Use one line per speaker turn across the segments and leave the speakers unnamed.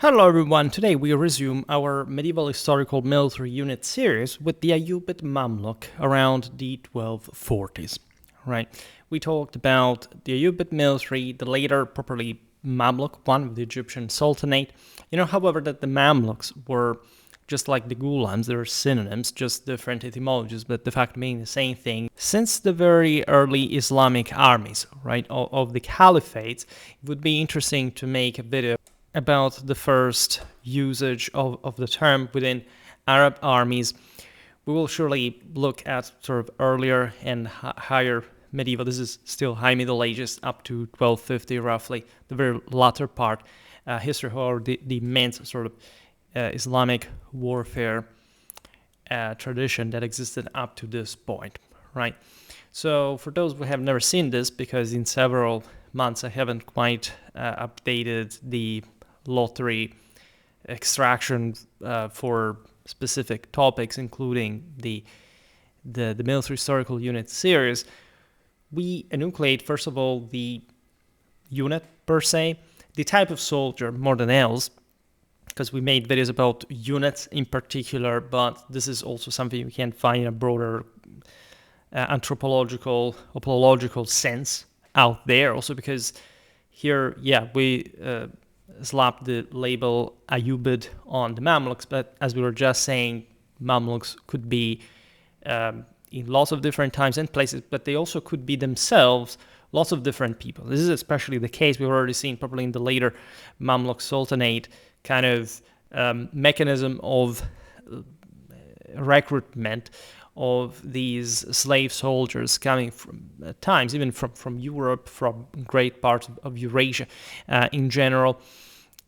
Hello everyone, today we resume our medieval historical military unit series with the Ayyubid Mamluk around the 1240s, right? We talked about the Ayyubid military, the later properly Mamluk one of the Egyptian Sultanate. However, that the Mamluks were just like the Ghulams, they're synonyms, just different etymologies, but the fact being the same thing. Since the very early Islamic armies, right, of the caliphates, it would be interesting to make a video about the first usage of the term within Arab armies. We will surely look at sort of earlier and higher medieval. This is still high Middle Ages up to 1250 roughly, the very latter part. History, or the immense sort of Islamic warfare tradition that existed up to this point, right? So for those who have never seen this, because in several months I haven't quite updated the lottery extraction for specific topics, including the military historical unit series, we enucleate first of all the unit per se, the type of soldier more than else, because we made videos about units in particular, but this is also something you can find in a broader anthropological sense out there. Also because here, we slap the label Ayyubid on the Mamluks, but as we were just saying, Mamluks could be in lots of different times and places, but they also could be themselves lots of different people. This is especially the case we've already seen probably in the later Mamluk Sultanate kind of mechanism of recruitment of these slave soldiers coming from times, even from Europe, from great parts of Eurasia in general,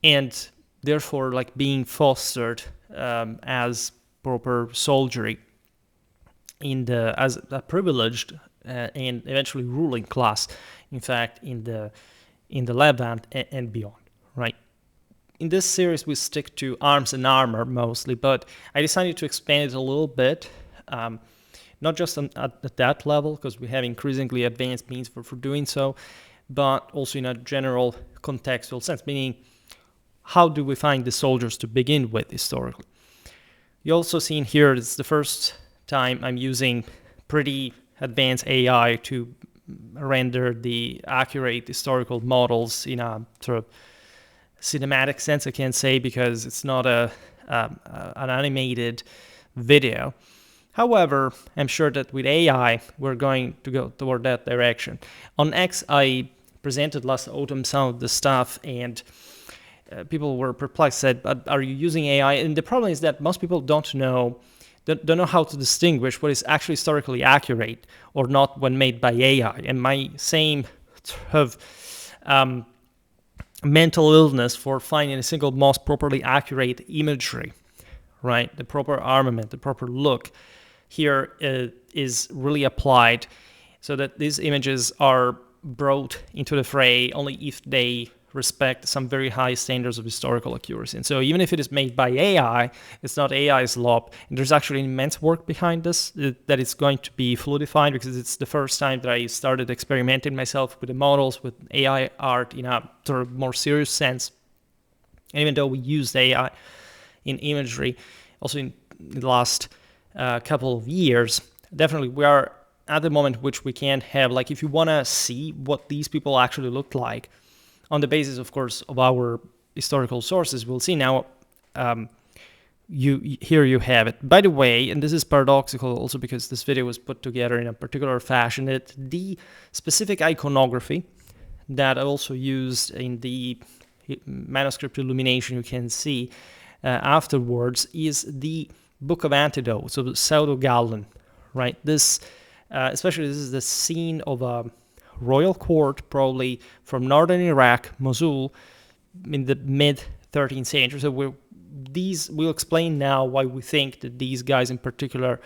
and therefore like being fostered as proper soldiery as a privileged and eventually ruling class, in fact, in the Levant and beyond, right? In this series, we stick to arms and armor mostly, but I decided to expand it a little bit, not just at that level, because we have increasingly advanced means for doing so, but also in a general contextual sense, meaning how do we find the soldiers to begin with historically? You also see in here, it's the first time I'm using pretty advanced AI to render the accurate historical models in a sort of cinematic sense, I can say, because it's not an animated video. However, I'm sure that with AI, we're going to go toward that direction. On X, I presented last autumn some of the stuff, and people were perplexed, said, but are you using AI? And the problem is that most people don't know how to distinguish what is actually historically accurate or not when made by AI. And my same sort of mental illness for finding a single most properly accurate imagery, right? The proper armament, the proper look here is really applied so that these images are brought into the fray only if they respect some very high standards of historical accuracy. And so even if it is made by AI, it's not AI's lob. And there's actually immense work behind this that is going to be fluidified, because it's the first time that I started experimenting myself with the models, with AI art in a sort of more serious sense. And even though we used AI in imagery, also in the last couple of years, definitely we are at the moment which we can have, like if you want to see what these people actually looked like, on the basis, of course, of our historical sources, we'll see now. Here you have it. By the way, and this is paradoxical also because this video was put together in a particular fashion, that the specific iconography that I also used in the manuscript illumination you can see afterwards is the Book of Antidotes, so the Pseudo-Gallen, right? This, especially this is the scene of a royal court, probably from northern Iraq, Mosul, in the mid-13th century. So we'll explain now why we think that these guys in particular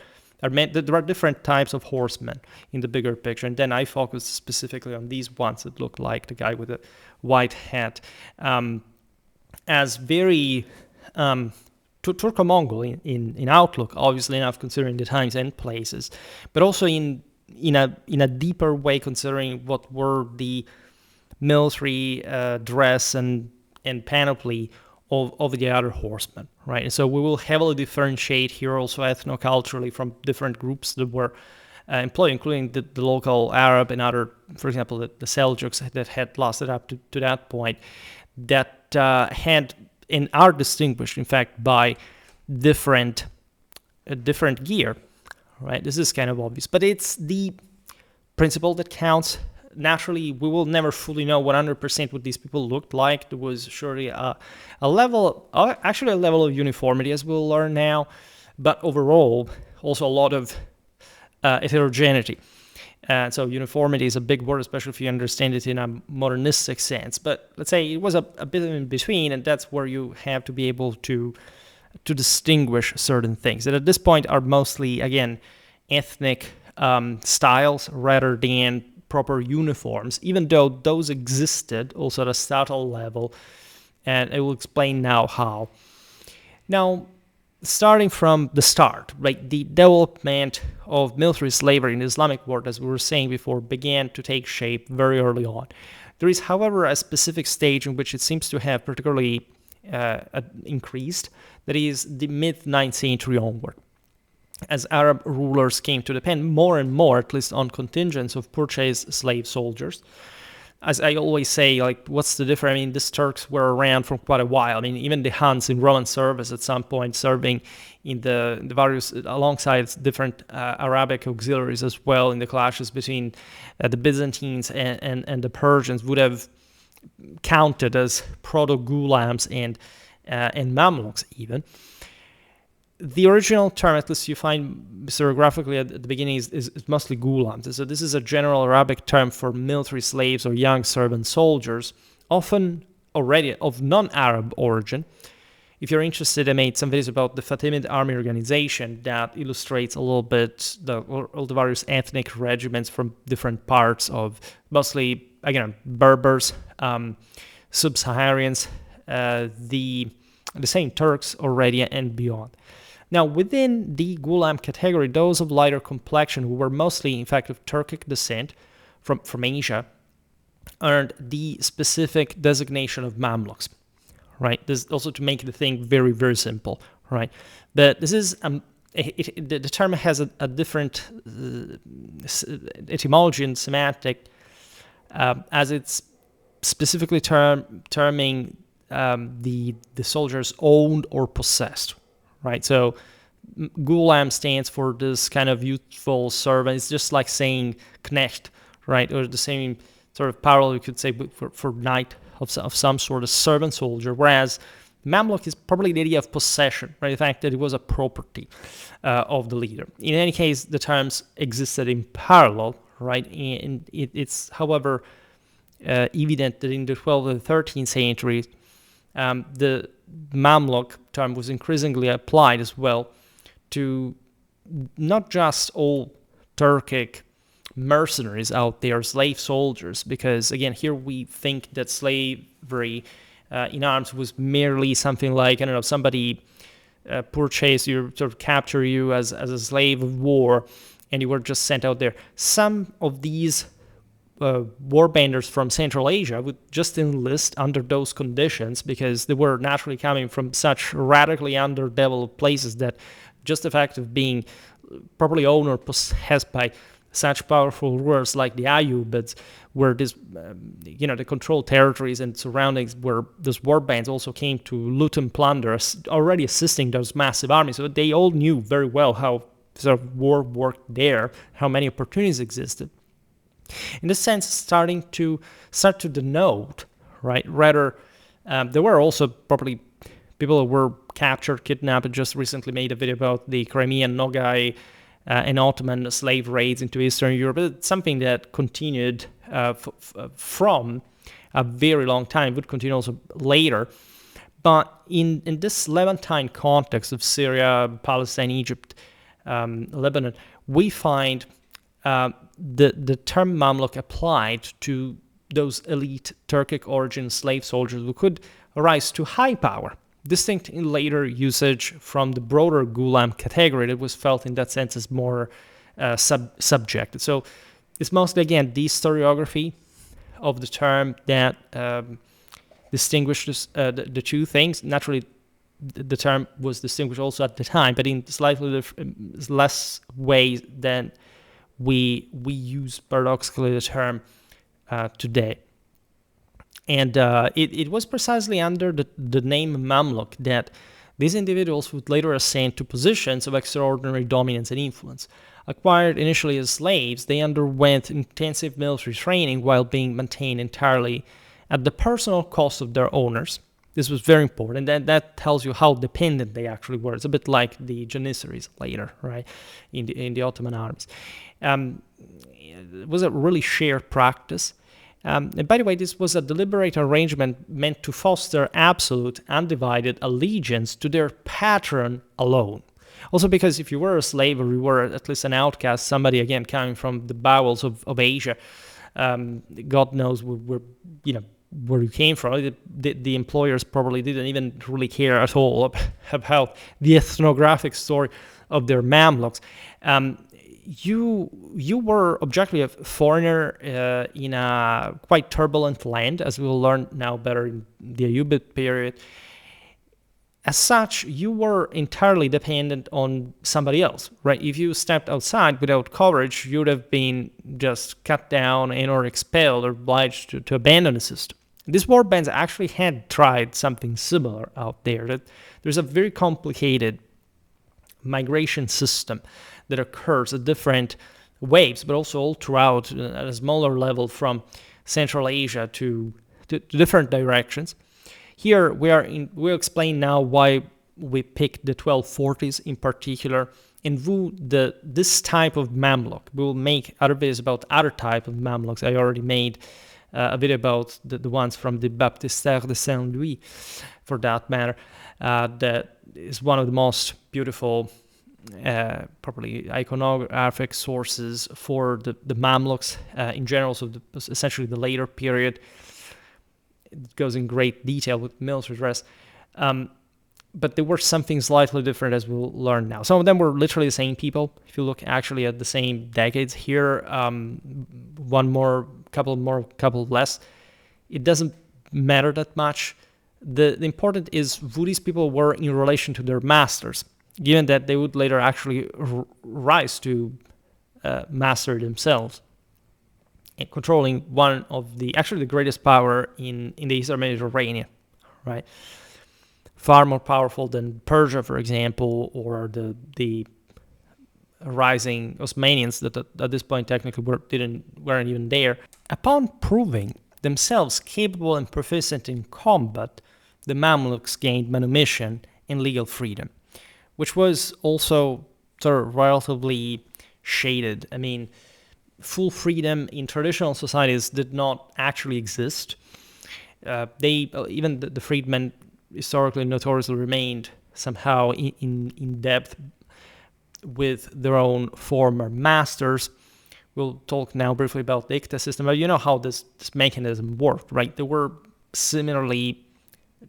are meant. That there are different types of horsemen in the bigger picture, and then I focused specifically on these ones that look like the guy with the white hat, as very Turco-Mongol in outlook, obviously enough considering the times and places, but also in a deeper way considering what were the military dress and panoply of the other horsemen, right? And so we will heavily differentiate here also ethnoculturally from different groups that were employed, including the local Arab and other, for example, the Seljuks that had lasted up to that point, that had and are distinguished, in fact, by different gear, right? This is kind of obvious, but it's the principle that counts. Naturally, we will never fully know 100% what these people looked like. There was surely a level of uniformity, as we'll learn now, but overall, also a lot of heterogeneity. So uniformity is a big word, especially if you understand it in a modernistic sense. But let's say it was a bit in between, and that's where you have to be able to distinguish certain things that at this point are mostly, again, ethnic styles rather than proper uniforms, even though those existed also at a subtle level, and I will explain now how. Now, starting from the start, right, the development of military slavery in the Islamic world, as we were saying before, began to take shape very early on. There is, however, a specific stage in which it seems to have particularly increased, that is the mid-9th century onward, as Arab rulers came to depend more and more, at least on contingents of purchased slave soldiers. As I always say, like, what's the difference? I mean, these Turks were around for quite a while. I mean, even the Huns in Roman service at some point, serving in the various, alongside different Arabic auxiliaries as well, in the clashes between the Byzantines and the Persians, would have counted as proto-Ghulams and Mamluks even. The original term, at least you find historiographically at the beginning, is mostly Ghulams. So this is a general Arabic term for military slaves or young servant soldiers, often already of non-Arab origin. If you're interested, I made some videos about the Fatimid army organization that illustrates a little bit all the various ethnic regiments from different parts of, mostly, again, Berbers, Sub-Saharians, the same Turks already and beyond. Now, within the Ghulam category, those of lighter complexion, who were mostly, in fact, of Turkic descent from Asia, earned the specific designation of Mamluks, right? This also to make the thing very, very simple, right? But this is, the term has a different etymology and semantic, as it's specifically terming the soldiers owned or possessed, right? So Ghulam stands for this kind of youthful servant. It's just like saying knecht, right? Or the same sort of parallel you could say for knight of some sort of servant soldier, whereas Mamluk is probably the idea of possession, right? The fact that it was a property of the leader. In any case, the terms existed in parallel, right? And it's, however, evident that in the 12th and 13th centuries, the Mamluk term was increasingly applied as well to not just all Turkic mercenaries out there, slave soldiers, because again, here we think that slavery in arms was merely something like, I don't know, somebody purchased you, sort of capture you as a slave of war, and you were just sent out there. Some of these warbanders from Central Asia would just enlist under those conditions because they were naturally coming from such radically underdeveloped places that just the fact of being properly owned or possessed by such powerful rulers like the Ayyubids, where this, the controlled territories and surroundings where those warbands also came to loot and plunder, already assisting those massive armies. So they all knew very well how sort of war worked there, how many opportunities existed. In this sense, start to denote, right? Rather, there were also probably people who were captured, kidnapped. I just recently made a video about the Crimean, Nogai, and Ottoman slave raids into Eastern Europe. It's something that continued from a very long time, would continue also later. But in this Levantine context of Syria, Palestine, Egypt, Lebanon, we find the term Mamluk applied to those elite Turkic origin slave soldiers who could rise to high power, distinct in later usage from the broader Ghulam category that was felt in that sense as more subjective. So it's mostly, again, the historiography of the term that distinguishes the two things. Naturally, the term was distinguished also at the time, but in slightly less ways than we use paradoxically the term today. And it was precisely under the name Mamluk that these individuals would later ascend to positions of extraordinary dominance and influence. Acquired initially as slaves, they underwent intensive military training while being maintained entirely at the personal cost of their owners. This was very important, and that tells you how dependent they actually were. It's a bit like the Janissaries later, right, in the Ottoman armies. It was a really shared practice. And by the way, this was a deliberate arrangement meant to foster absolute, undivided allegiance to their patron alone. Also because if you were a slave or you were at least an outcast, somebody, again, coming from the bowels of Asia, God knows where you came from, the employers probably didn't even really care at all about the ethnographic story of their Mamluks. You were objectively a foreigner in a quite turbulent land, as we will learn now better in the Ayyubid period. As such, you were entirely dependent on somebody else, right? If you stepped outside without coverage, you would have been just cut down and or expelled or obliged to abandon the system. These war bands actually had tried something similar out there. That there's a very complicated migration system that occurs at different waves, but also all throughout at a smaller level from Central Asia to different directions. Here we'll explain now why we picked the 1240s in particular, and this type of Mamluk. We will make other videos about other type of Mamluks. I already made a video about the ones from the Baptistère de Saint-Louis, for that matter. That is one of the most beautiful, probably iconographic sources for the Mamluks in general, so essentially the later period. It goes in great detail with military dress. But there were something slightly different, as we'll learn now. Some of them were literally the same people. If you look actually at the same decades here, one more, couple less, it doesn't matter that much. The important is who these people were in relation to their masters, given that they would later actually rise to master themselves, and controlling one of the greatest power in the Eastern Mediterranean, right? Far more powerful than Persia, for example, or the rising Osmanians that at this point technically weren't even there. Upon proving themselves capable and proficient in combat, the Mamluks gained manumission and legal freedom, which was also sort of relatively shaded. I mean, full freedom in traditional societies did not actually exist. Even the freedmen historically notoriously remained somehow in depth with their own former masters. We'll talk now briefly about the Iqta system. But you know how this mechanism worked, right? They were similarly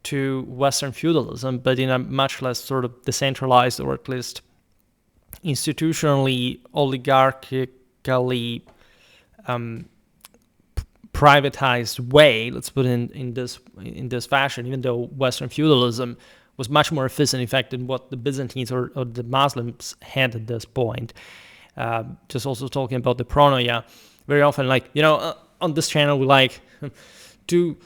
to Western feudalism, but in a much less sort of decentralized, or at least institutionally, oligarchically privatized way. Let's put it in this fashion. Even though Western feudalism was much more efficient, in fact, than what the Byzantines or the Muslims had at this point. Just also talking about the pronoia, very often, on this channel, we like to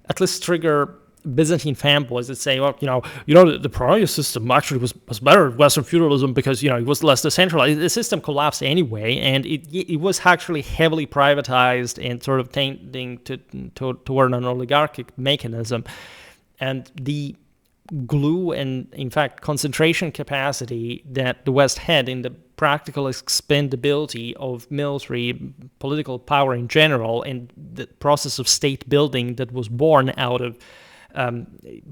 at least trigger Byzantine fanboys that say, well, the pronoia system actually was better than Western feudalism because, it was less decentralized. The system collapsed anyway, and it was actually heavily privatized and sort of tending toward an oligarchic mechanism. And the glue and, in fact, concentration capacity that the West had in the practical expendability of military, political power in general, and the process of state building that was born out of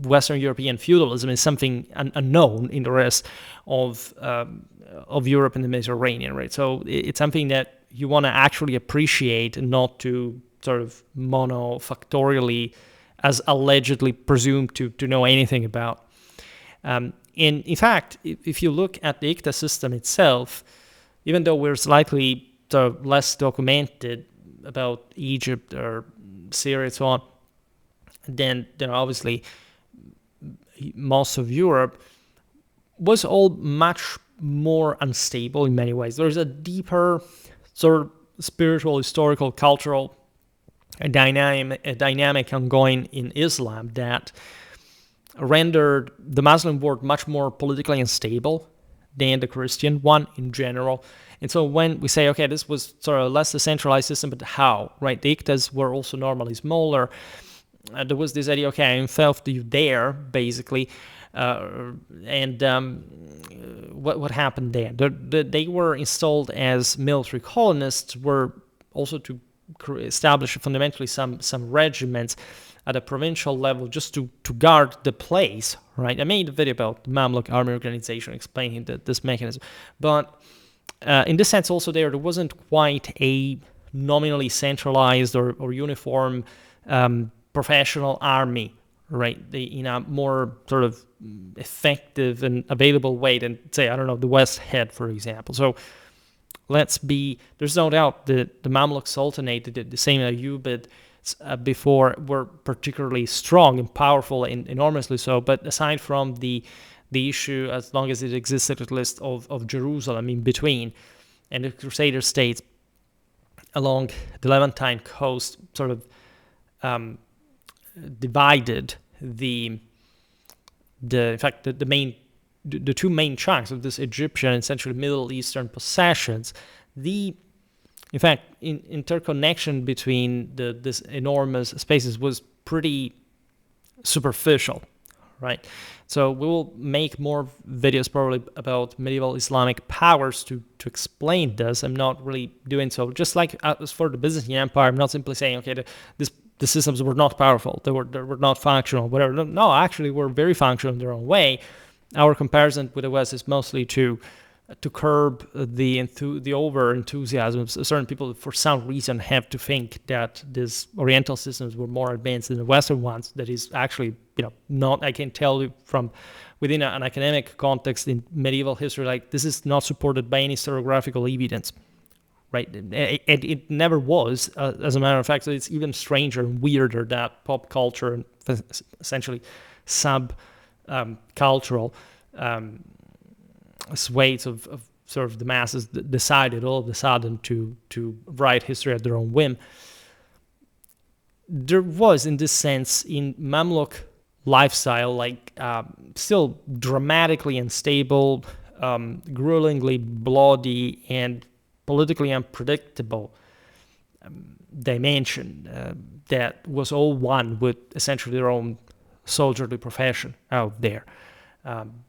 Western European feudalism is something unknown in the rest of Europe and the Mediterranean, right? So it's something that you want to actually appreciate, and not to sort of monofactorially, as allegedly presumed to know anything about. And in fact, if you look at the Iqta system itself, even though we're slightly less documented about Egypt or Syria and so on, then obviously most of Europe was all much more unstable in many ways. There's a deeper sort of spiritual, historical, cultural dynamic ongoing in Islam that rendered the Muslim world much more politically unstable than the Christian one in general. And so when we say, okay, this was sort of a less decentralized system, but how, right? The iktas were also normally smaller. There was this idea, okay, I involved you there, basically. What happened there? They were installed as military colonists, were also to establish fundamentally some regiments at a provincial level just to guard the place, right? I made a video about the Mamluk army organization explaining this mechanism. But in this sense also there wasn't quite a nominally centralized or uniform professional army, right? In a more sort of effective and available way than, say, I don't know, the West had, for example. So there's no doubt that the Mamluk Sultanate, the same Ayyubid before, were particularly strong and powerful and enormously so. But aside from the issue, as long as it existed at least, of Jerusalem in between, and the Crusader states along the Levantine coast sort of divided the two main chunks of this Egyptian and essentially Middle Eastern possessions. In fact, interconnection between this enormous spaces was pretty superficial, right? So we will make more videos probably about medieval Islamic powers to explain this. I'm not really doing so. Just like as for the Byzantine Empire, I'm not simply saying, okay, the systems were not powerful, they were not functional, whatever. No, actually, were very functional in their own way. Our comparison with the West is mostly to curb the over enthusiasm. Certain people, for some reason, have to think that these Oriental systems were more advanced than the Western ones. That is actually, not. I can tell you from within an academic context in medieval history, like, this is not supported by any historiographical evidence, right? And it never was, as a matter of fact. So it's even stranger and weirder that pop culture and essentially sub-cultural swathes of sort of the masses decided all of a sudden to write history at their own whim. There was, in this sense, in Mamluk lifestyle, like still dramatically unstable, gruelingly bloody, and politically unpredictable dimension that was all one with essentially their own soldierly profession out there.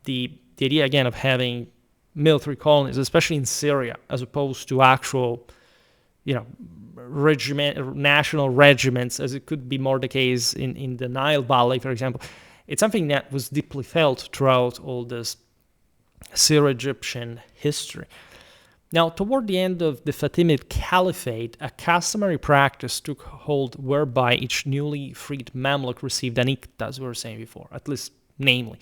The idea, again, of having military colonies, especially in Syria, as opposed to actual, national regiments, as it could be more the case in the Nile Valley, for example, it's something that was deeply felt throughout all this Syro-Egyptian history. Now, toward the end of the Fatimid Caliphate, a customary practice took hold whereby each newly freed Mamluk received an ikta, as we were saying before, at least namely.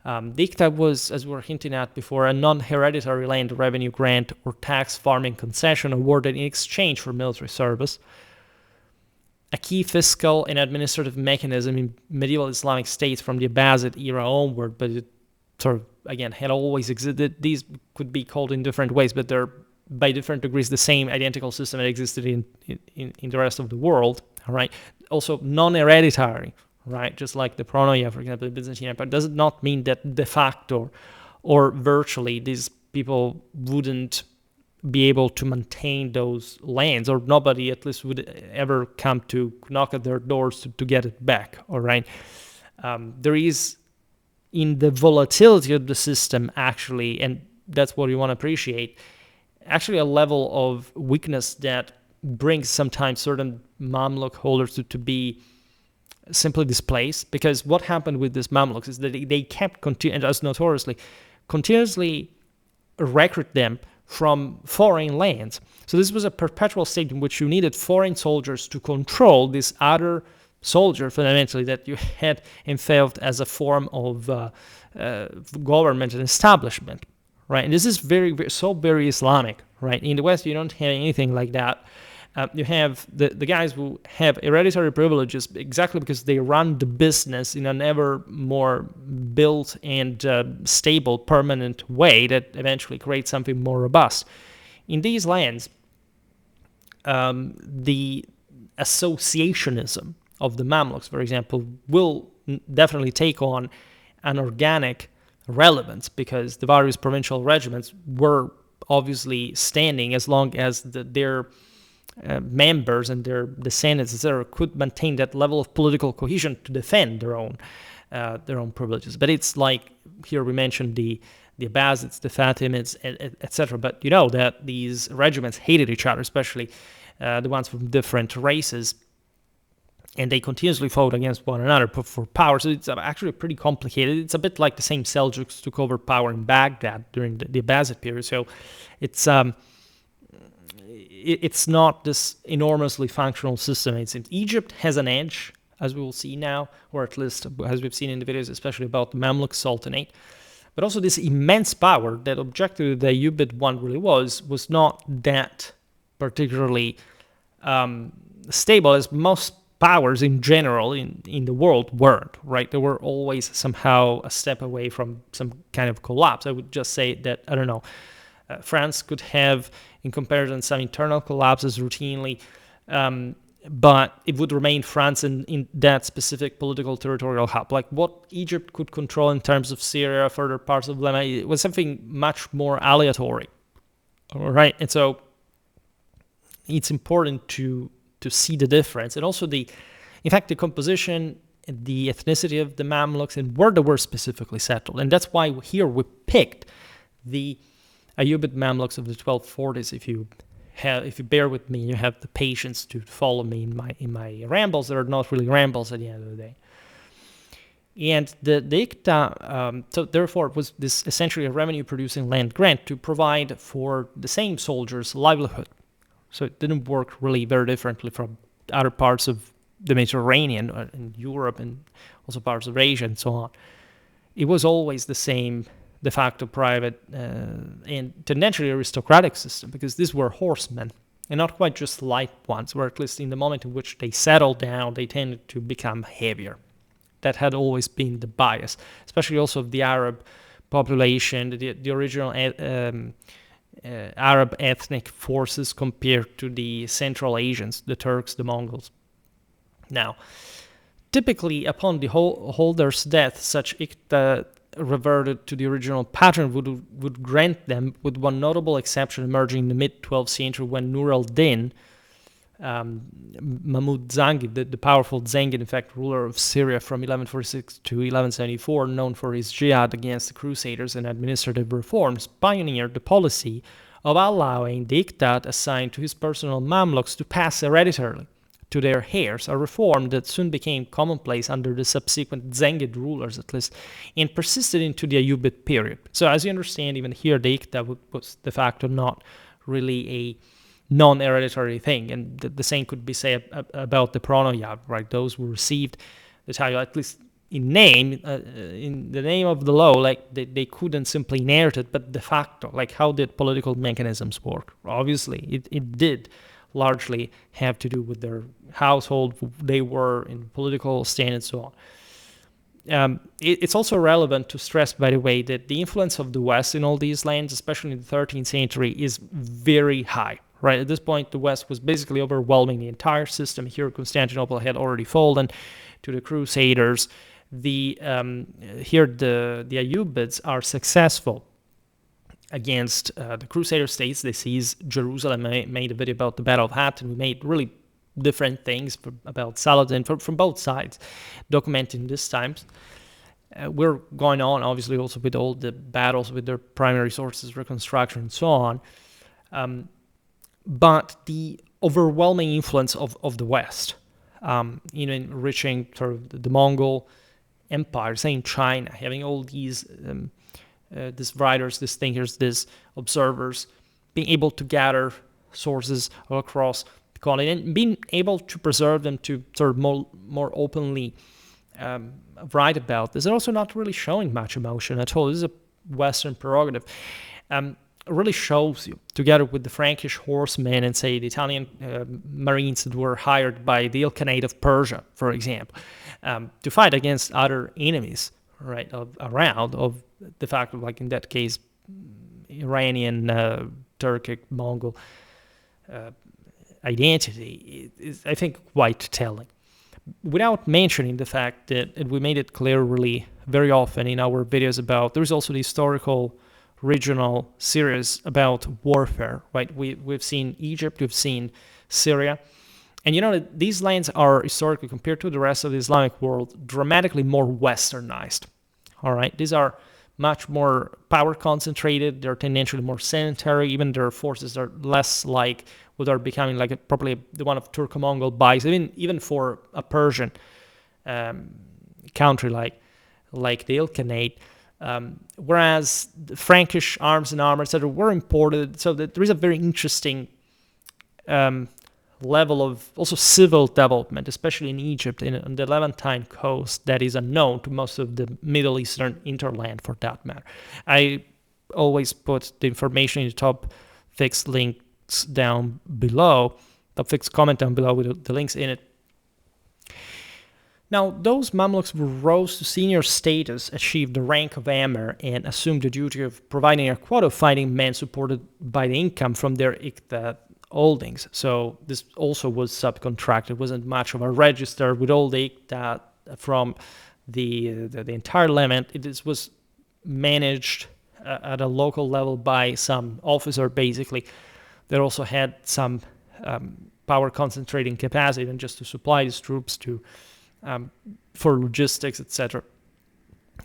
The ikta was, as we were hinting at before, a non-hereditary land revenue grant or tax farming concession awarded in exchange for military service. A key fiscal and administrative mechanism in medieval Islamic states from the Abbasid era onward, but it sort of, again, had always existed. These could be called in different ways, but they're by different degrees the same identical system that existed in the rest of the world. All right. Also non-hereditary, right? Just like the Pronoia, for example, the Byzantine Empire, does not mean that de facto or virtually these people wouldn't be able to maintain those lands, or nobody at least would ever come to knock at their doors to get it back. All right. There is, in the volatility of the system, actually, and that's what you want to appreciate, actually a level of weakness that brings sometimes certain Mamluk holders to be simply displaced. Because what happened with these Mamluks is that they kept, as notoriously, continuously recruit them from foreign lands. So this was a perpetual state in which you needed foreign soldiers to control this other soldier, fundamentally, that you had infilled as a form of government and establishment, right? And this is very, very Islamic, right? In the West, you don't have anything like that. You have the guys who have hereditary privileges exactly because they run the business in an ever more built and stable, permanent way that eventually creates something more robust. In these lands, the associationism of the Mamluks, for example, will definitely take on an organic relevance because the various provincial regiments were obviously standing as long as their members and their descendants, etc., could maintain that level of political cohesion to defend their own privileges. But it's like here we mentioned the Abbasids, the Fatimids, etc. But you know that these regiments hated each other, especially the ones from different races, and they continuously fought against one another for power. So it's actually pretty complicated. It's a bit like the same Seljuks took over power in Baghdad during the Abbasid period. So it's not this enormously functional system. Egypt has an edge, as we will see now, or at least as we've seen in the videos, especially about the Mamluk Sultanate. But also this immense power that objectively the Ayyubid one really was not that particularly stable, as most powers in general in the world weren't, right? They were always somehow a step away from some kind of collapse. I would just say that, I don't know, France could have, in comparison, some internal collapses routinely, but it would remain France in that specific political territorial hub. Like what Egypt could control in terms of Syria, further parts of Yemen, it was something much more aleatory, all right? And so it's important to see the difference, and also in fact, the composition, the ethnicity of the Mamluks, and where they were specifically settled. And that's why here we picked the Ayyubid Mamluks of the 1240s. If you bear with me, you have the patience to follow me in my rambles. That are not really rambles at the end of the day. And the Iqta, so therefore, it was this essentially a revenue-producing land grant to provide for the same soldiers' livelihood. So it didn't work really very differently from other parts of the Mediterranean and Europe and also parts of Asia and so on. It was always the same de facto private and tendentially aristocratic system, because these were horsemen and not quite just light ones, where at least in the moment in which they settled down, they tended to become heavier. That had always been the bias, especially also of the Arab population, the original Arab ethnic forces compared to the Central Asians, the Turks, the Mongols. Now, typically upon the holder's death, such Iqta reverted to the original pattern would grant them, with one notable exception emerging in the mid-12th century when Nur al-Din, Mahmud Zangid, the powerful Zangid, in fact, ruler of Syria from 1146 to 1174, known for his jihad against the Crusaders and administrative reforms, pioneered the policy of allowing the Iqtat assigned to his personal Mamluks to pass hereditarily to their heirs, a reform that soon became commonplace under the subsequent Zangid rulers, at least, and persisted into the Ayyubid period. So as you understand, even here, the Iqta was de facto not really a non-hereditary thing, and the same could be said about the Pronoyab, right? Those who received the title, at least in name, in the name of the law, like they couldn't simply inherit it, but de facto, like how did political mechanisms work? Obviously, it did largely have to do with their household, they were in political stand and so on. It's also relevant to stress, by the way, that the influence of the West in all these lands, especially in the 13th century, is very high. Right, at this point, the West was basically overwhelming the entire system. Here, Constantinople had already fallen to the Crusaders. The Ayyubids are successful against the Crusader states. They seize Jerusalem. I made a video about the Battle of Hattin. We made really different things about Saladin from both sides, documenting these times. We're going on, obviously, also with all the battles with their primary sources, reconstruction, and so on. But the overwhelming influence of the West, in enriching sort of the Mongol Empire, say in China, having all these writers, these thinkers, these observers, being able to gather sources across the continent, and being able to preserve them to sort of more openly write about this. They're also not really showing much emotion at all. This is a Western prerogative. really shows you, together with the Frankish horsemen and, say, the Italian marines that were hired by the Khanate of Persia, for example, to fight against other enemies, right, of the fact of, like in that case, Iranian, Turkic, Mongol identity is, I think, quite telling. Without mentioning the fact that we made it clear really very often in our videos about, there's also the historical regional series about warfare, right? We've seen Egypt, we've seen Syria, and you know that these lands are historically, compared to the rest of the Islamic world, dramatically more westernized. All right, these are much more power concentrated. They're tendentially more sedentary. Even their forces are less like what are becoming like probably the one of Turco-Mongol bias. Even for a Persian country like the Ilkhanate. Whereas the Frankish arms and armor, etc., were imported, so that there is a very interesting level of also civil development, especially in Egypt, on the Levantine coast, that is unknown to most of the Middle Eastern interland, for that matter. I always put the information in the top fixed links down below, top fixed comment down below with the links in it. Now, those Mamluks who rose to senior status, achieved the rank of Emir, and assumed the duty of providing a quota of fighting men supported by the income from their Iqta holdings. So this also was subcontracted. It wasn't much of a register with all the Iqta from the entire Levant. It was managed at a local level by some officer, basically, that also had some power concentrating capacity and just to supply these troops to for logistics, etc.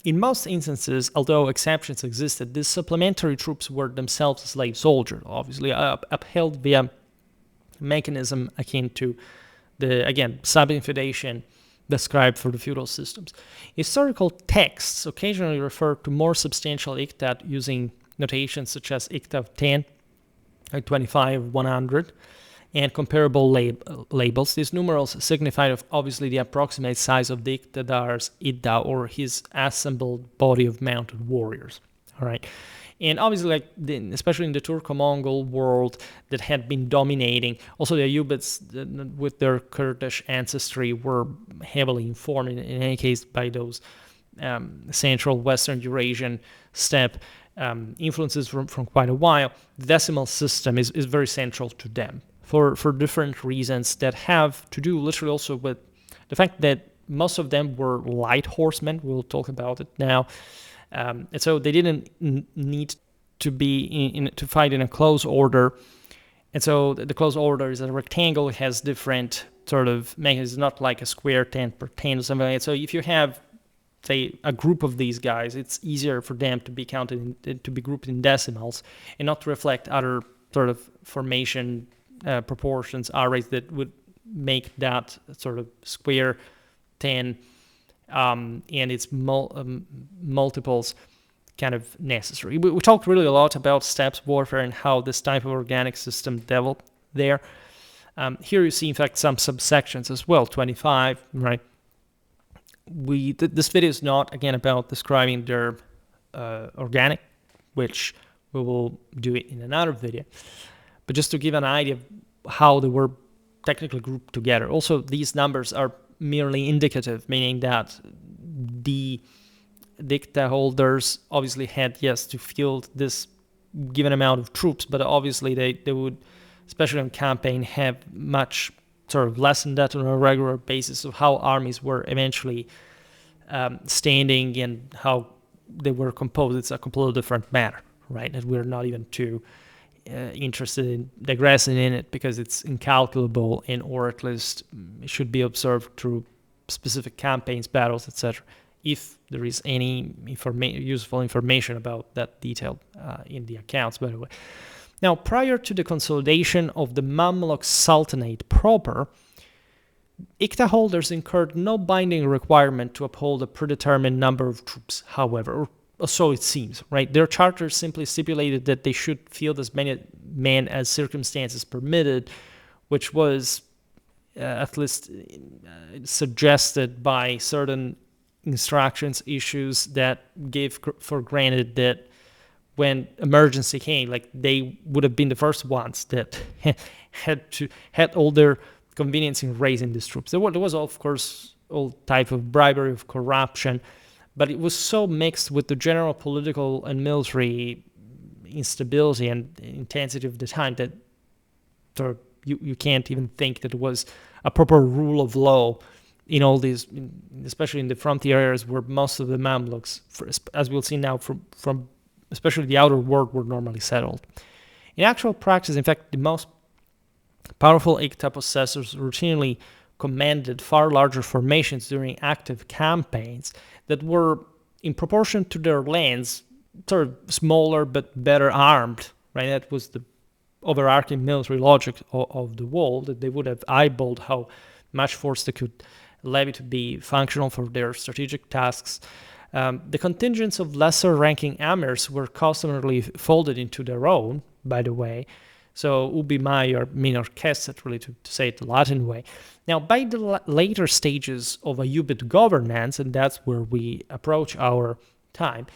In most instances, although exceptions existed, these supplementary troops were themselves slave soldiers, obviously upheld via mechanism akin to the, again, sub-infeudation described for the feudal systems. Historical texts occasionally refer to more substantial Iqta using notations such as Iqta of 10, 25, 100, and comparable labels. These numerals signify obviously the approximate size of the Iqtadar's Idda, or his assembled body of mounted warriors. All right, and obviously, like especially in the Turco-Mongol world that had been dominating, also the Ayyubids with their Kurdish ancestry were heavily informed, in any case, by those central Western Eurasian steppe influences from quite a while. The decimal system is very central to them, for different reasons that have to do literally also with the fact that most of them were light horsemen. We'll talk about it now. And so they didn't need to be to fight in a close order. And so the close order is a rectangle. It has different sort of mechanisms, not like a square 10 per 10 or something like that. So if you have, say, a group of these guys, it's easier for them to be counted, to be grouped in decimals and not to reflect other sort of formation proportions, arrays that would make that sort of square 10 and its multiples kind of necessary. We talked really a lot about steppes warfare and how this type of organic system developed there. Here you see, in fact, some subsections as well, 25, right? This video is not, again, about describing their organic, which we will do it in another video, but just to give an idea of how they were technically grouped together. Also, these numbers are merely indicative, meaning that the Iqta holders obviously had, yes, to field this given amount of troops, but obviously they would, especially on campaign, have much sort of less than that on a regular basis of how armies were eventually standing and how they were composed. It's a completely different matter, right? And we're not even too interested in digressing in it because it's incalculable, and or at least it should be observed through specific campaigns, battles, etc. If there is any useful information about that detailed in the accounts, by the way. Now, prior to the consolidation of the Mamluk Sultanate proper, Iqta holders incurred no binding requirement to uphold a predetermined number of troops, however, or so it seems, right? Their charter simply stipulated that they should field as many men as circumstances permitted, which was at least suggested by certain instructions issues that gave for granted that when emergency came, like they would have been the first ones that had all their convenience in raising these troops. There was of course all type of bribery, of corruption, but it was so mixed with the general political and military instability and intensity of the time that you can't even think that it was a proper rule of law in all these, especially in the frontier areas where most of the Mamluks, as we'll see now, from especially the outer world, were normally settled. In actual practice, in fact, the most powerful Iqta possessors routinely commanded far larger formations during active campaigns that were, in proportion to their lands, sort of smaller but better armed, right? That was the overarching military logic of the war, that they would have eyeballed how much force they could levy to be functional for their strategic tasks. The contingents of lesser-ranking emirs were customarily folded into their own, by the way, so ubi maior minor quesit, really, to say it the Latin way. Now, by the later stages of Ayyubid governance, and that's where we approach our time,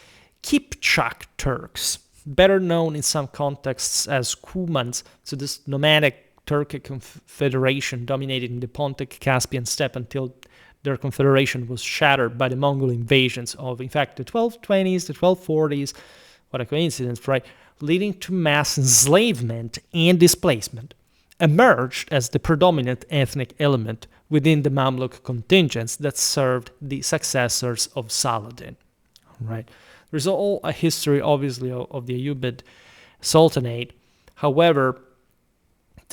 Kipchaq Turks, better known in some contexts as Kumans, so this nomadic Turkic confederation dominating the Pontic Caspian steppe until their confederation was shattered by the Mongol invasions of, in fact, the 1220s, the 1240s, what a coincidence, right, leading to mass enslavement and displacement, emerged as the predominant ethnic element within the Mamluk contingents that served the successors of Saladin, right? There's all a history, obviously, of the Ayyubid Sultanate. However,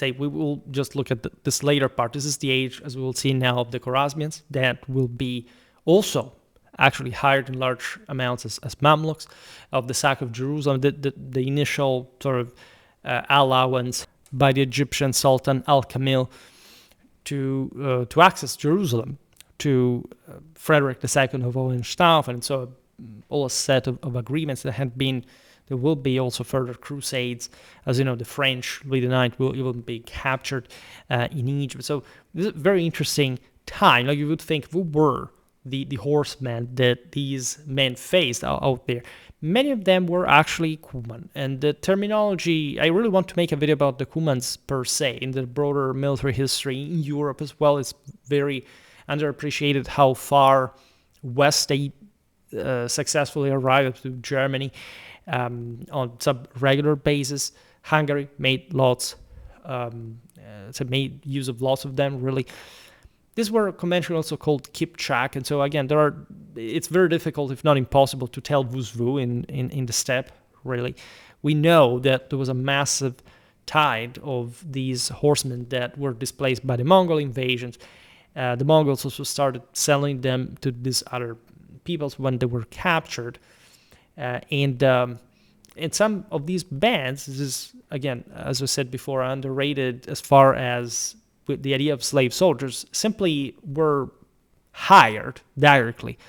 we will just look at this later part. This is the age, as we will see now, of the Khwarizmians that will be also actually hired in large amounts as Mamluks, of the sack of Jerusalem, the initial sort of allowance by the Egyptian Sultan al-Kamil to access Jerusalem to Frederick II of Hohenstaufen, and so all a set of agreements that had been. There will be also further crusades. As you know, the French, Louis IX, will even be captured in Egypt. So this is a very interesting time. Like, you would think, who were the horsemen that these men faced out there? Many of them were actually Kuman. And the terminology, I really want to make a video about the Kumans per se, in the broader military history in Europe as well. It's very underappreciated how far west they successfully arrived to Germany. On some regular basis. Hungary made made use of lots of them, really. These were conventionally also called Kipchaq, and so again, it's very difficult, if not impossible, to tell who's who in the steppe, really. We know that there was a massive tide of these horsemen that were displaced by the Mongol invasions. The Mongols also started selling them to these other peoples when they were captured. And some of these bands, this is, again, as I said before, underrated as far as with the idea of slave soldiers, simply were hired directly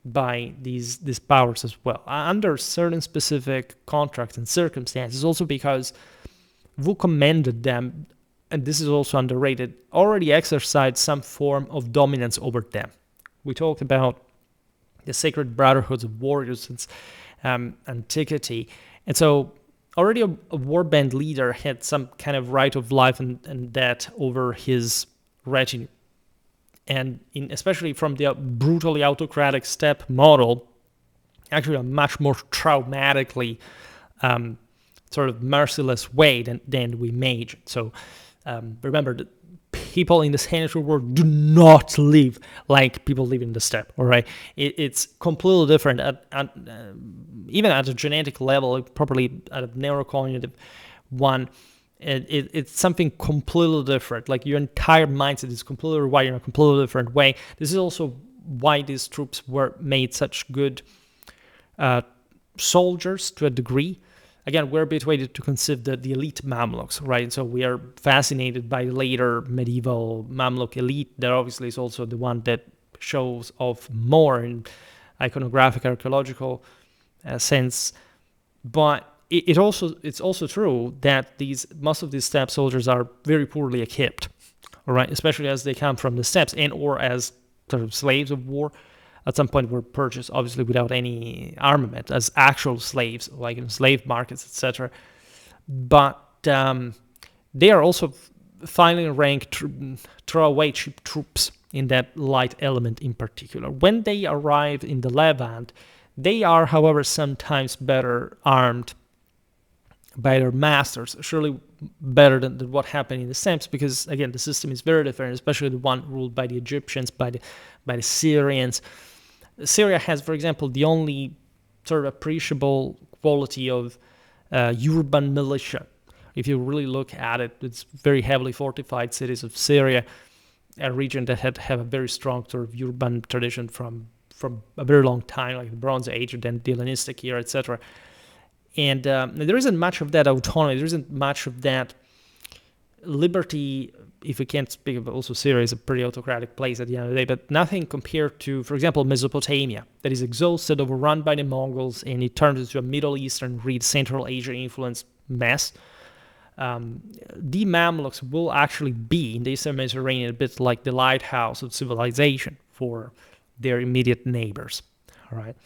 by these powers as well, under certain specific contracts and circumstances, also because who commanded them, and this is also underrated, already exercised some form of dominance over them. We talked about the sacred brotherhoods of warriors since antiquity, and so already a warband leader had some kind of right of life and death over his retinue, and especially from the brutally autocratic steppe model, actually a much more traumatically sort of merciless way than we imagined. So remember that people in the sanitary world do not live like people live in the steppe, all right? It's completely different, even at a genetic level, probably at a neurocognitive one. It's something completely different. Like, your entire mindset is completely wired in a completely different way. This is also why these troops were made such good soldiers to a degree. Again, we're habituated to conceive the elite Mamluks, right? So we are fascinated by the later medieval Mamluk elite. That obviously is also the one that shows off more in iconographic, archaeological sense. But it's also true that most of these steppe soldiers are very poorly equipped, all right? Especially as they come from the steppes and or as sort of slaves of war. at some point were purchased, obviously without any armament, as actual slaves, like in slave markets, etc. But they are also finally ranked throwaway cheap troops in that light element in particular. When they arrive in the Levant, they are, however, sometimes better armed by their masters, surely better than what happened in the Steppes, because again the system is very different, especially the one ruled by the Egyptians, by the Syrians. Syria has, for example, the only sort of appreciable quality of urban militia. If you really look at it, it's very heavily fortified cities of Syria, a region that had have a very strong sort of urban tradition from a very long time, like the Bronze Age, and then the Hellenistic era, etc. And there isn't much of that autonomy. There isn't much of that liberty, if we can't speak of also Syria is a pretty autocratic place at the end of the day, but nothing compared to, for example, Mesopotamia, that is exhausted, overrun by the Mongols, and it turns into a Middle Eastern, Central Asian influenced mess. The Mamluks will actually be in the Eastern Mediterranean a bit like the lighthouse of civilization for their immediate neighbors. All right.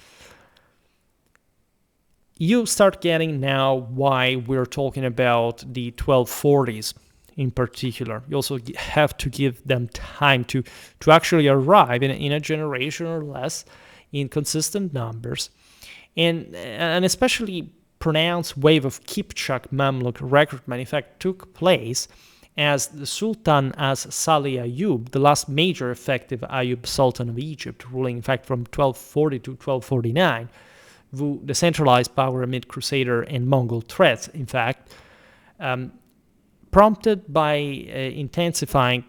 You start getting now why we're talking about the 1240s in particular. You also have to give them time to actually arrive in a generation or less in consistent numbers. And an especially pronounced wave of Kipchaq Mamluk recruitment, in fact, took place as the Sultan As-Salih Ayyubid, the last major effective Ayyub Sultan of Egypt, ruling in fact from 1240 to 1249, the centralized power amid Crusader and Mongol threats, in fact, prompted by intensifying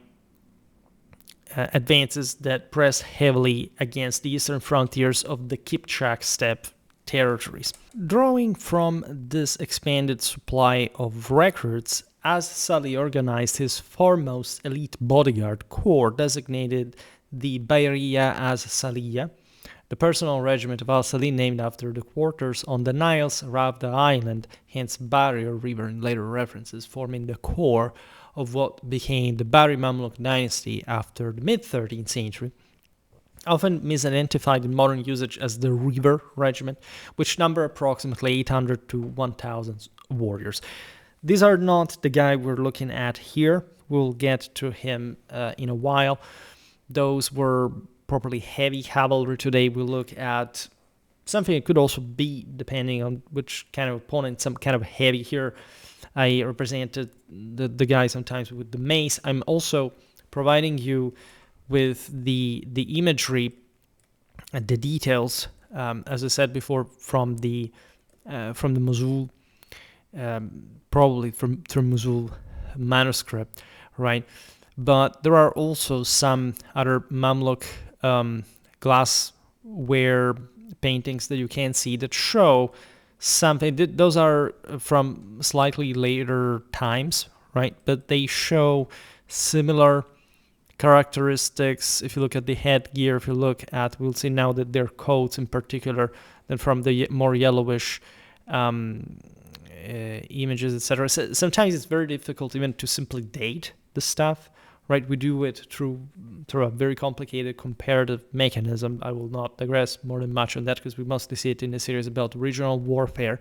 advances that pressed heavily against the eastern frontiers of the Kipchaq steppe territories. Drawing from this expanded supply of recruits, As-Salih organized his foremost elite bodyguard corps, designated the Bayriya As-Saliyya, the personal regiment of al-Salih named after the quarters on the Nile's Ravda Island, hence Barrier River in later references, forming the core of what became the Bari Mamluk dynasty after the mid-13th century, often misidentified in modern usage as the River Regiment, which number approximately 800 to 1,000 warriors. These are not the guy we're looking at here. We'll get to him in a while. Those were properly heavy cavalry. Today we look at something it could also be, depending on which kind of opponent, some kind of heavy here. I represented the guy sometimes with the mace. I'm also providing you with the imagery and the details, as I said before, from the Mosul, probably from Mosul manuscript, right? But there are also some other Mamluk glassware paintings that you can see that show something. Those are from slightly later times, right? But they show similar characteristics. If you look at the headgear, if you look at, we'll see now that their coats in particular, then from the more yellowish images, etc. So sometimes it's very difficult even to simply date the stuff, right? We do it through a very complicated comparative mechanism. I will not digress more than much on that because we mostly see it in the series about regional warfare.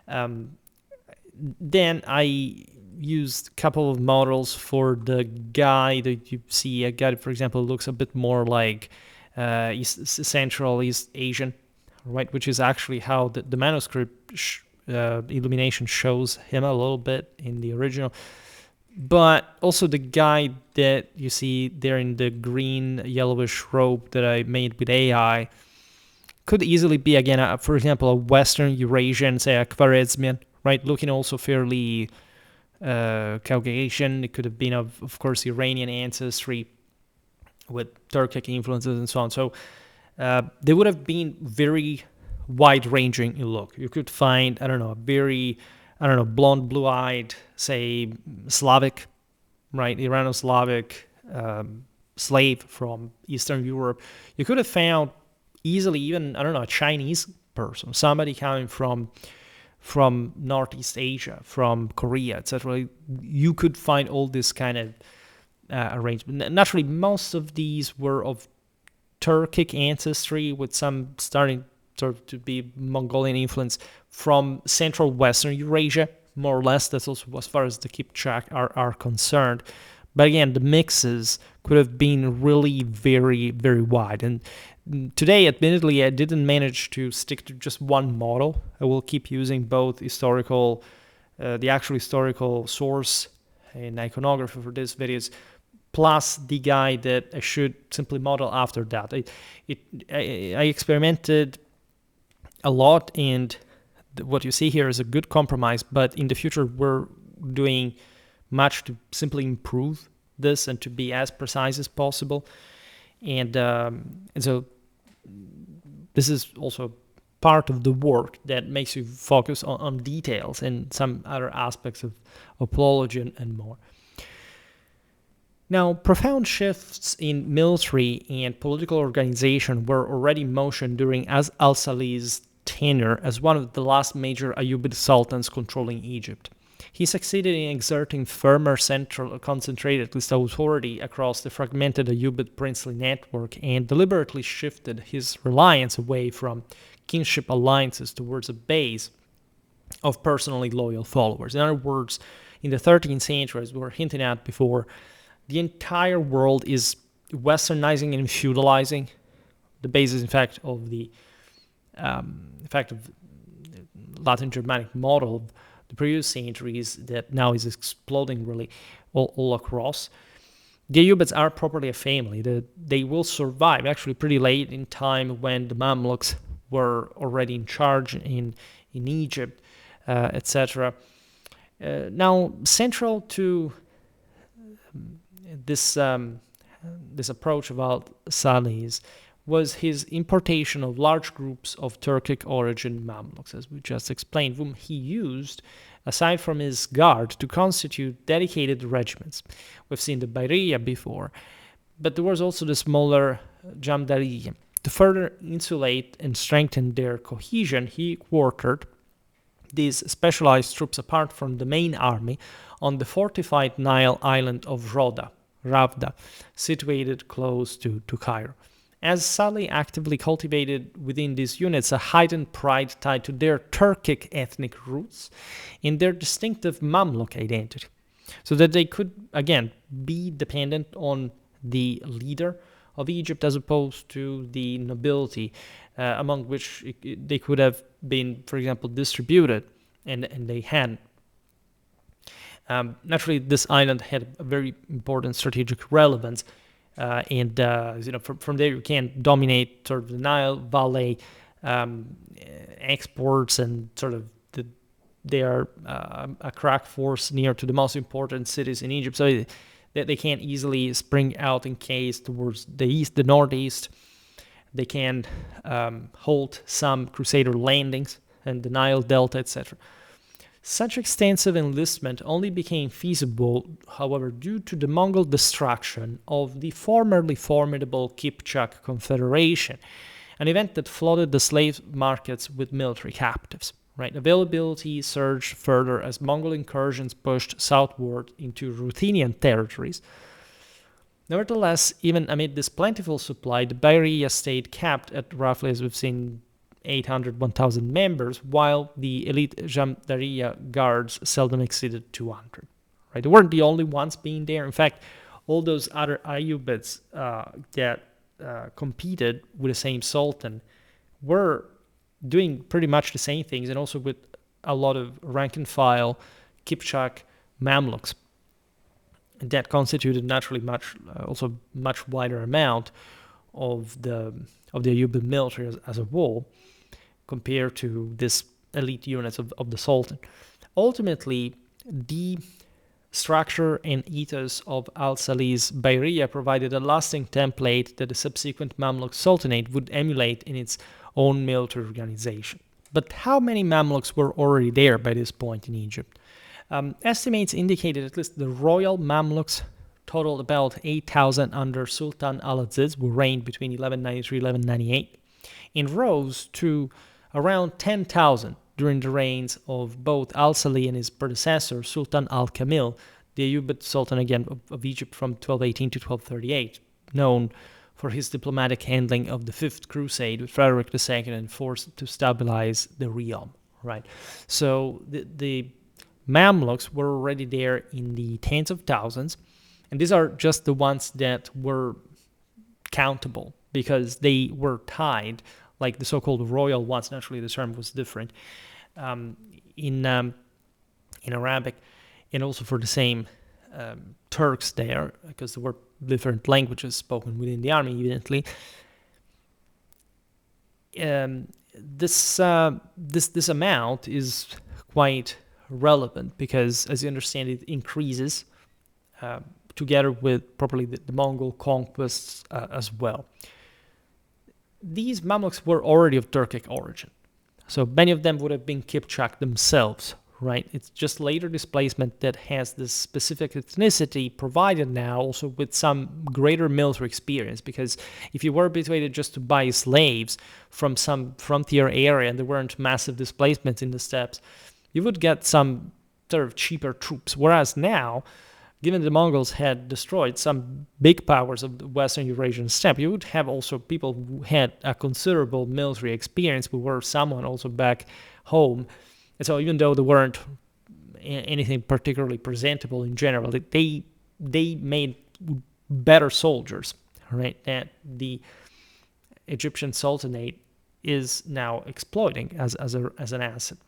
Then I used a couple of models for the guy that you see. A guy, for example, looks a bit more like Central East Asian, right? Which is actually how the manuscript illumination shows him a little bit in the original. But also the guy that you see there in the green yellowish robe that I made with AI could easily be, again, for example, a Western Eurasian, say a Khwarizmian, right? Looking also fairly Caucasian. It could have been, of course, Iranian ancestry with Turkic influences and so on. So they would have been very wide-ranging in look. You could find, blonde, blue-eyed, say, Slavic, right, Irano-Slavic slave from Eastern Europe. You could have found easily even, a Chinese person, somebody coming from Northeast Asia, from Korea, etc. You could find all this kind of arrangement. Naturally, most of these were of Turkic ancestry with some starting to be Mongolian influence from central Western Eurasia, more or less. That's also as far as the Kipchaq are concerned. But again, the mixes could have been really very, very wide. And today, admittedly, I didn't manage to stick to just one model. I will keep using both the actual historical source and iconography for these videos, plus the guide that I should simply model after that. I experimented a lot, and what you see here is a good compromise, but in the future we're doing much to simply improve this and to be as precise as possible. And so this is also part of the work that makes you focus on details and some other aspects of apology and more. Now, profound shifts in military and political organization were already in motion during al-Salih's tenure as one of the last major Ayyubid sultans controlling Egypt. He succeeded in exerting firmer central concentrated authority across the fragmented Ayyubid princely network and deliberately shifted his reliance away from kinship alliances towards a base of personally loyal followers. In other words, in the 13th century, as we were hinting at before, the entire world is westernizing and feudalizing. The basis, in fact, of the Latin Germanic model of the previous centuries that now is exploding really all across. The Ayyubids are properly a family. They will survive actually pretty late in time when the Mamluks were already in charge in Egypt, etc. Now, central to this approach of al-Salih's was his importation of large groups of Turkic origin Mamluks, as we just explained, whom he used, aside from his guard, to constitute dedicated regiments. We've seen the Bayriya before, but there was also the smaller Jamdariya. To further insulate and strengthen their cohesion, he quartered these specialized troops apart from the main army on the fortified Nile island of Ravda, situated close to Cairo. As-Salih actively cultivated within these units a heightened pride tied to their Turkic ethnic roots and their distinctive Mamluk identity, so that they could, again, be dependent on the leader of Egypt as opposed to the nobility, among which they could have been, for example, distributed, and they hadn't. Naturally, this island had a very important strategic relevance, and from there you can dominate sort of the Nile Valley exports, and sort of they are a crack force near to the most important cities in Egypt, so they can easily spring out in case towards the east, the northeast. They can hold some crusader landings and the Nile Delta, etc. Such extensive enlistment only became feasible, however, due to the Mongol destruction of the formerly formidable Kipchaq Confederation, an event that flooded the slave markets with military captives. Availability surged further as Mongol incursions pushed southward into Ruthenian territories. Nevertheless, even amid this plentiful supply, the Bayriya stayed capped at roughly, as we've seen, 800, 1,000 members, while the elite Jamdariya guards seldom exceeded 200. They weren't the only ones being there. In fact, all those other Ayyubids that competed with the same sultan were doing pretty much the same things, and also with a lot of rank-and-file Kipchaq Mamluks that constituted naturally much wider amount of the Ayyubid military as a whole, compared to this elite units of the Sultan. Ultimately, the structure and ethos of al-Salih's Bayriya provided a lasting template that the subsequent Mamluk Sultanate would emulate in its own military organization. But how many Mamluks were already there by this point in Egypt? Estimates indicated at least the royal Mamluks totaled about 8,000 under Sultan al-Aziz, who reigned between 1193 and 1198, and rose to around 10,000 during the reigns of both al-Salih and his predecessor, Sultan al-Kamil, the Ayyubid Sultan again of Egypt from 1218 to 1238, known for his diplomatic handling of the Fifth Crusade with Frederick II and forced to stabilize the realm, right? So the Mamluks were already there in the tens of thousands, and these are just the ones that were countable because they were tied, like the so-called royal ones. Naturally, the term was different in Arabic, and also for the same Turks there, because there were different languages spoken within the army, evidently. This amount is quite relevant because, as you understand, it increases together with probably the Mongol conquests as well. These Mamluks were already of Turkic origin, so many of them would have been Kipchaq themselves, right? It's just later displacement that has this specific ethnicity provided now also with some greater military experience, because if you were habituated just to buy slaves from some frontier area and there weren't massive displacements in the steppes, you would get some sort of cheaper troops. Whereas now, given the Mongols had destroyed some big powers of the Western Eurasian steppe, you would have also people who had a considerable military experience, who were someone also back home. And so even though they weren't anything particularly presentable in general, they made better soldiers, right? That the Egyptian Sultanate is now exploiting as an asset.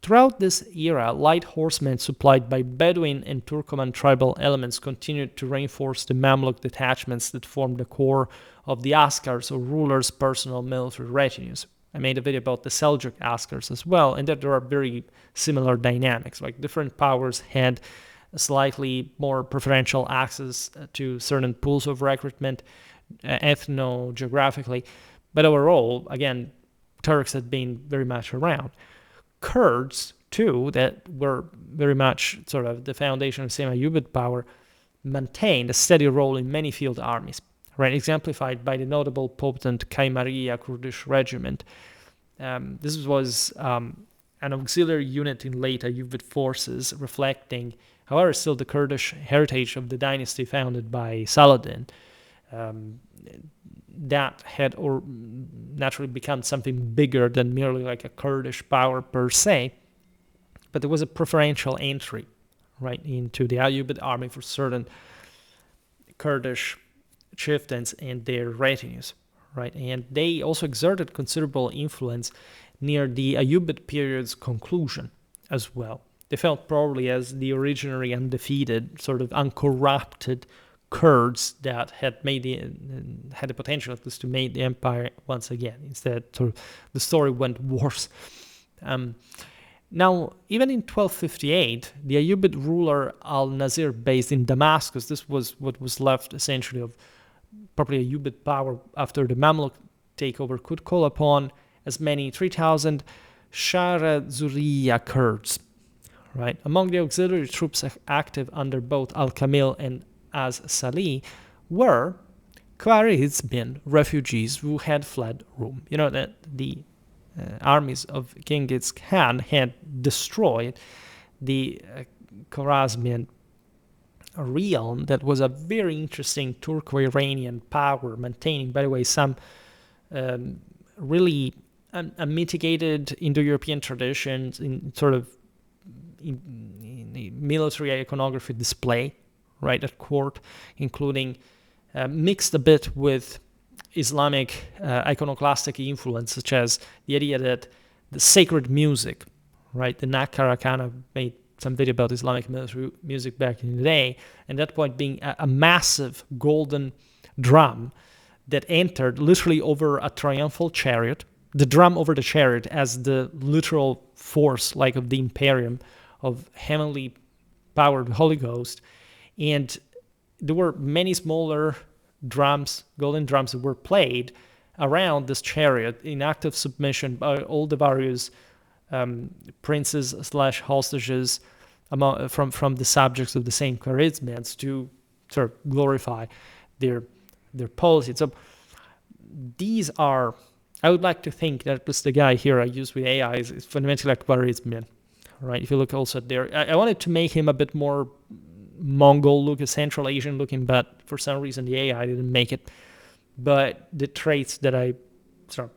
Throughout this era, light horsemen supplied by Bedouin and Turkoman tribal elements continued to reinforce the Mamluk detachments that formed the core of the askars, or rulers' personal military retinues. I made a video about the Seljuk askars as well, and that there are very similar dynamics. Like different powers had slightly more preferential access to certain pools of recruitment, ethno-geographically, but overall, again, Turks had been very much around. Kurds, too, that were very much sort of the foundation of the same Ayyubid power, maintained a steady role in many field armies, right? Exemplified by the notable potent Kaimariya Kurdish regiment. This was an auxiliary unit in late Ayyubid forces, reflecting, however, still the Kurdish heritage of the dynasty founded by Saladin. That had naturally become something bigger than merely like a Kurdish power per se, but there was a preferential entry, right, into the Ayyubid army for certain Kurdish chieftains and their retinues, right, and they also exerted considerable influence near the Ayyubid period's conclusion as well. They felt probably as the originary undefeated, sort of uncorrupted Kurds that had the potential at least to make the empire once again. Instead, sort of the story went worse. Now, even in 1258, the Ayyubid ruler al-Nazir, based in Damascus, this was what was left essentially of probably Ayyubid power after the Mamluk takeover, could call upon as many 3,000 Shara-Zuriya Kurds. Right? Among the auxiliary troops active under both al-Kamil and As-Salih were Khwarizmian refugees who had fled Rome. You know that the armies of Genghis Khan had destroyed the Khwarizmian realm that was a very interesting Turco-Iranian power, maintaining, by the way, some really unmitigated Indo-European traditions in sort of in military iconography display, right, at court, including mixed a bit with Islamic iconoclastic influence, such as the idea that the sacred music, right, the Nakara kind of made some video about Islamic military music back in the day, and that point being a massive golden drum that entered literally over a triumphal chariot, the drum over the chariot as the literal force, like of the Imperium, of heavenly powered Holy Ghost. And there were many smaller drums, golden drums, that were played around this chariot in active submission by all the various princes / hostages from the subjects of the same Khwarizmians to sort of glorify their policy. So these are, I would like to think that plus the guy here I use with AI is fundamentally like Khwarizmian, right? If you look also at there, I wanted to make him a bit more Mongol looking, Central Asian looking, but for some reason the AI didn't make it but the traits that I sort of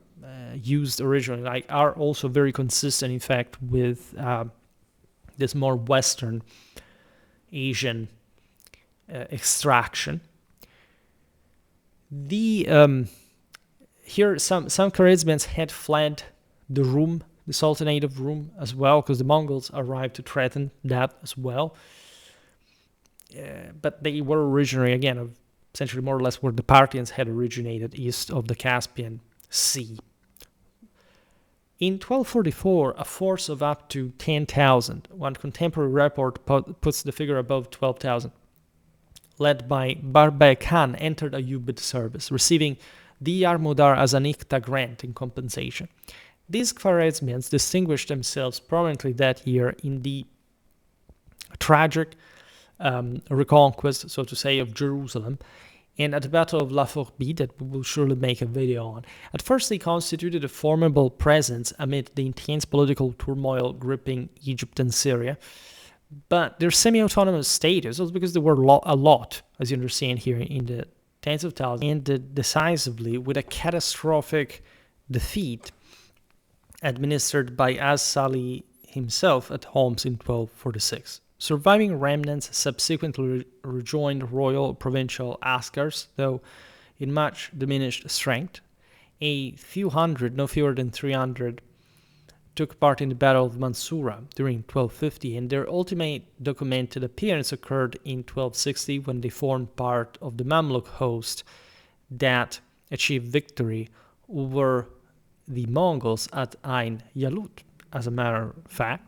used originally are also very consistent, in fact, with this more Western Asian extraction. Here some Khwarizmians had fled the Rum, the Sultanate of Rum, as well, because the Mongols arrived to threaten that as well. But they were originally, again, essentially more or less where the Parthians had originated, east of the Caspian Sea. In 1244, a force of up to 10,000, one contemporary report puts the figure above 12,000, led by Barbay Khan, entered Ayyubid service, receiving Diyar Mudar as an Iqta grant in compensation. These Khwarizmians distinguished themselves prominently that year in the tragic reconquest, so to say, of Jerusalem, and at the Battle of La Fourbi, that we will surely make a video on. At first, they constituted a formidable presence amid the intense political turmoil gripping Egypt and Syria, but their semi-autonomous status was because there were a lot, as you understand here, in the tens of thousands, and decisively with a catastrophic defeat administered by As-Salih himself at Homs in 1246. Surviving remnants subsequently rejoined royal provincial askars, though in much diminished strength. A few hundred, no fewer than 300, took part in the Battle of Mansoura during 1250, and their ultimate documented appearance occurred in 1260 when they formed part of the Mamluk host that achieved victory over the Mongols at Ain Yalut, as a matter of fact.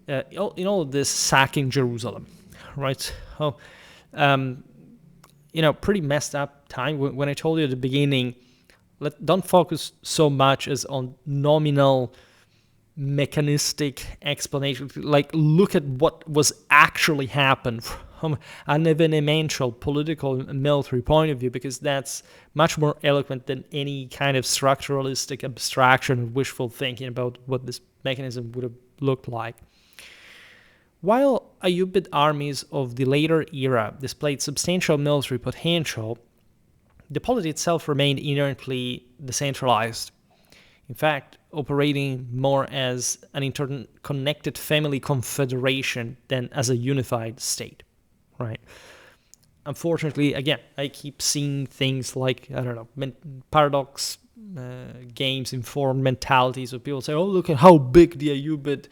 In all of this sacking Jerusalem, right? Oh, pretty messed up time. When I told you at the beginning, don't focus so much as on nominal mechanistic explanation. Like, look at what was actually happened from an evenemential political and military point of view, because that's much more eloquent than any kind of structuralistic abstraction or wishful thinking about what this mechanism would have looked like. While Ayyubid armies of the later era displayed substantial military potential, the polity itself remained inherently decentralized. In fact, operating more as an interconnected family confederation than as a unified state, right? Unfortunately, again, I keep seeing things like, paradox games, informed mentalities, where people say, oh, look at how big the Ayyubid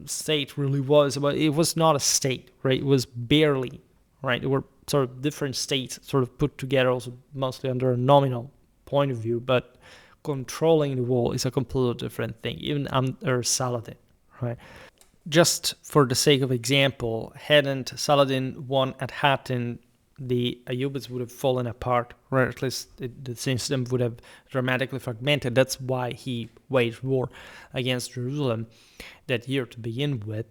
state really was. But it was not a state, right? It was barely, right? There were sort of different states sort of put together, also mostly under a nominal point of view, but controlling the wall is a completely different thing, even under Saladin, right? Just for the sake of example, hadn't Saladin won at Hattin, the Ayyubids would have fallen apart, or at least the system would have dramatically fragmented. That's why he waged war against Jerusalem that year to begin with.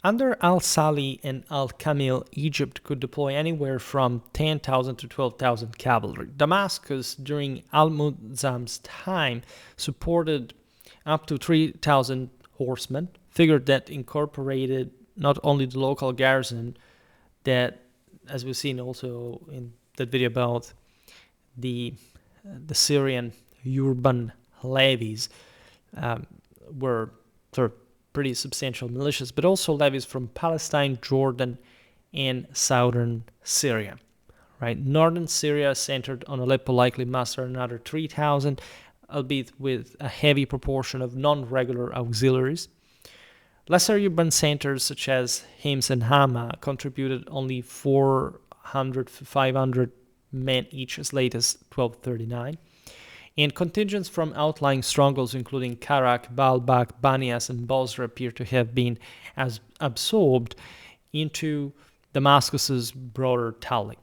Under al-Salih and al-Kamil, Egypt could deploy anywhere from 10,000 to 12,000 cavalry. Damascus, during al-Mu'azzam's time, supported up to 3,000 horsemen, figure that incorporated not only the local garrison that, as we've seen also in that video about the Syrian urban levies, were sort of pretty substantial militias, but also levies from Palestine, Jordan, and southern Syria. Right, northern Syria, centered on Aleppo, likely mustered another 3,000, albeit with a heavy proportion of non-regular auxiliaries. Lesser urban centers such as Hims and Hama contributed only 400 to 500 men each as late as 1239. And contingents from outlying strongholds, including Karak, Baalbek, Banias, and Bosra, appear to have been as absorbed into Damascus's broader tally.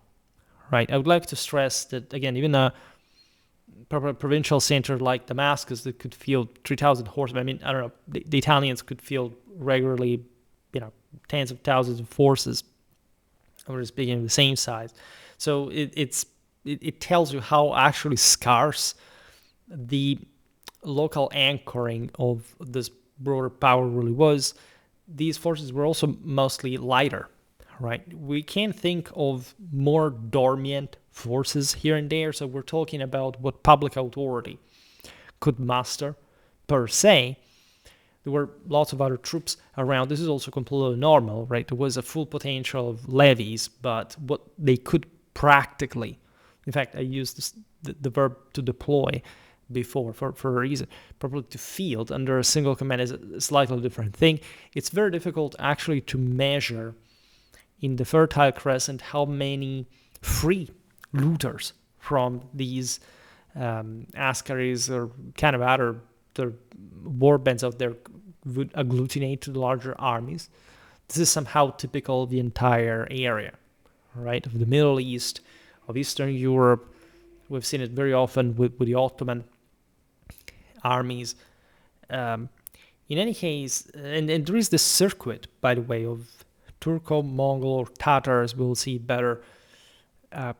Right. I would like to stress that, again, even a provincial center like Damascus that could field 3,000 horsemen, I mean, I don't know, the Italians could field regularly, tens of thousands of forces, or speaking of the same size. So it tells you how actually scarce the local anchoring of this broader power really was. These forces were also mostly lighter, right? We can think of more dormant forces here and there. So we're talking about what public authority could muster per se. There were lots of other troops around. This is also completely normal, right? There was a full potential of levies, but what they could practically, in fact, I used the verb to deploy before for a reason, probably to field under a single command is a slightly different thing. It's very difficult actually to measure in the Fertile Crescent how many free looters from these askaris or kind of other war bands out there would agglutinate to the larger armies. This is somehow typical of the entire area, right? Of the Middle East, of Eastern Europe. We've seen it very often with the Ottoman armies. In any case, and there is this circuit, by the way, of Turco-Mongol or Tatars, we'll see better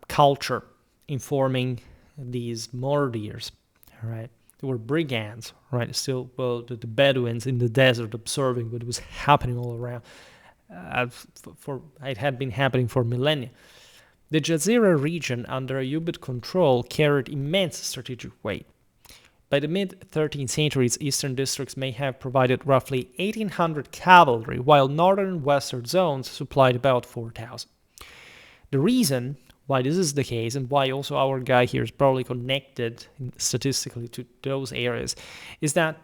culture informing these Mordirs, right? There were brigands, right? Still, well, the Bedouins in the desert observing what was happening all around. It had been happening for millennia. The Jazeera region under Ayyubid control carried immense strategic weight. By the mid-13th century, its eastern districts may have provided roughly 1,800 cavalry, while northern and western zones supplied about 4,000. The reason why this is the case, and why also our guy here is probably connected statistically to those areas, is that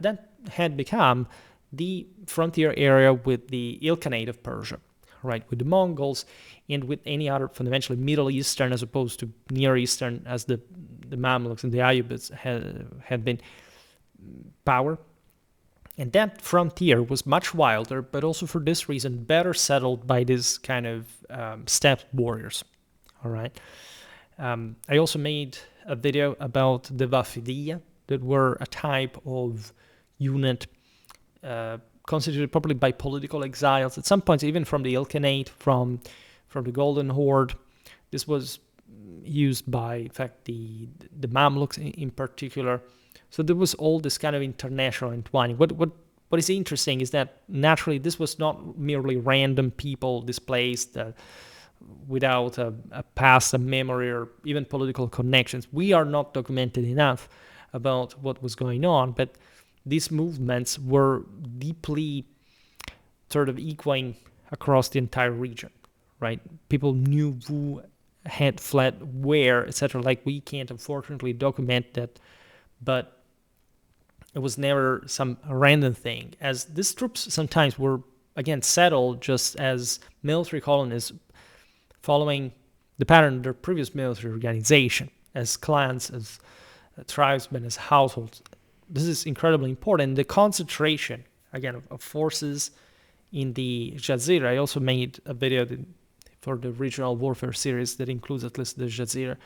had become the frontier area with the Ilkhanate of Persia, right, with the Mongols and with any other fundamentally Middle Eastern as opposed to Near Eastern as the Mamluks and the Ayyubids had been power. And that frontier was much wilder, but also for this reason better settled by this kind of steppe warriors. All right. I also made a video about the Wafidiyya, that were a type of unit constituted probably by political exiles, at some points even from the Ilkhanate, from the Golden Horde. This was used by, in fact, the Mamluks in particular. So there was all this kind of international entwining. What is interesting is that naturally this was not merely random people displaced without a past, a memory, or even political connections. We are not documented enough about what was going on, but these movements were deeply sort of echoing across the entire region, right? People knew who had fled where, etc. Like, we can't unfortunately document that, but it was never some random thing, as these troops sometimes were, again, settled just as military colonies following the pattern of their previous military organization, as clans, as tribesmen, as households. This is incredibly important. The concentration, again, of forces in the Jazeera. I also made a video for the regional warfare series that includes at least the Jazeera.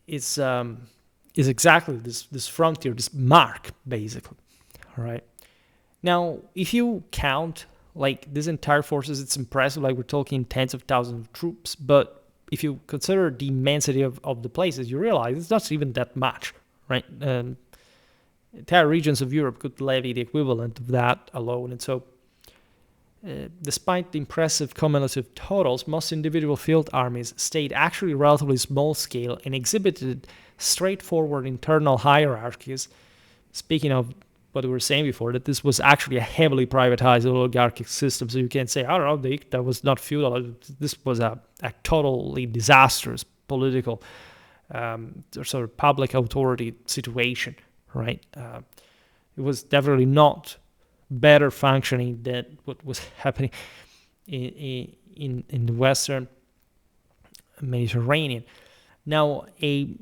Is exactly this frontier, this mark, basically. All right. Now, if you count like these entire forces, it's impressive. Like, we're talking tens of thousands of troops, but if you consider the immensity of the places, you realize it's not even that much, right? Entire regions of Europe could levy the equivalent of that alone. And so, despite the impressive cumulative totals, most individual field armies stayed actually relatively small scale and exhibited straightforward internal hierarchies. Speaking of what we were saying before, that this was actually a heavily privatized oligarchic system. So you can't say, I don't know, that was not feudal. This was a totally disastrous political sort of public authority situation, right? It was definitely not better functioning than what was happening in the Western Mediterranean. Now, a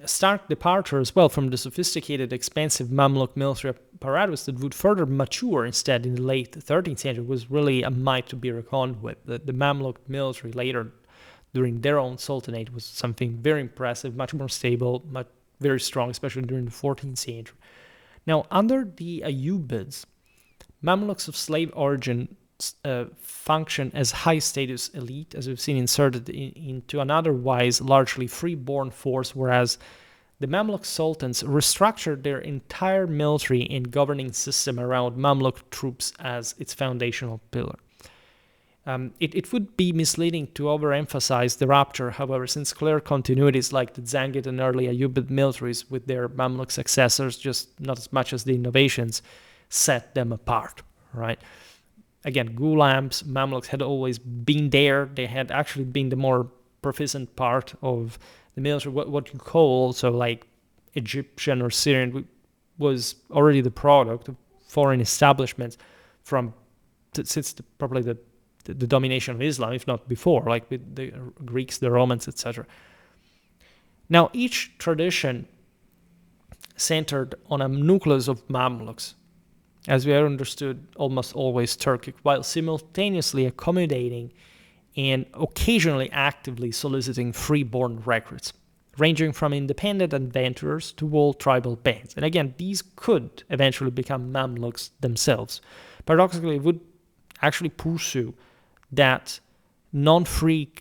stark departure as well from the sophisticated, expensive Mamluk military apparatus that would further mature instead in the late 13th century was really a might to be reckoned with. The Mamluk military later, during their own sultanate, was something very impressive, much more stable, very strong, especially during the 14th century. Now, under the Ayyubids, Mamluks of slave origin function as high-status elite, as we've seen inserted into an otherwise largely free-born force, whereas the Mamluk sultans restructured their entire military and governing system around Mamluk troops as its foundational pillar. It would be misleading to overemphasize the rupture, however, since clear continuities like the Zangid and early Ayyubid militaries with their Mamluk successors, just not as much as the innovations, set them apart, right? Again, Ghulams, Mamluks had always been there. They had actually been the more proficient part of the military. What you call also like Egyptian or Syrian was already the product of foreign establishments from since probably the domination of Islam, if not before, like with the Greeks, the Romans, etc. Now, each tradition centered on a nucleus of Mamluks, as we are understood, almost always Turkic, while simultaneously accommodating and occasionally actively soliciting freeborn recruits, ranging from independent adventurers to whole tribal bands. And again, these could eventually become Mamluks themselves. Paradoxically, it would actually pursue that non-free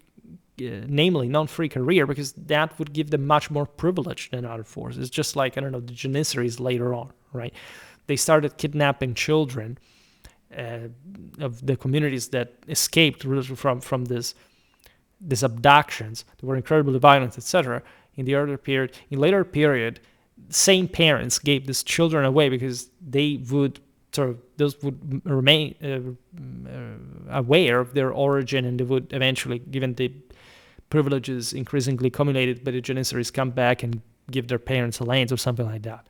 career, because that would give them much more privilege than other forces. Just like, I don't know, the Janissaries later on, right? They started kidnapping children of the communities that escaped from this abductions. They were incredibly violent, etc. In the earlier period. In later period, same parents gave these children away because they would those would remain aware of their origin, and they would eventually, given the privileges increasingly accumulated by the Janissaries, come back and give their parents lands or something like that.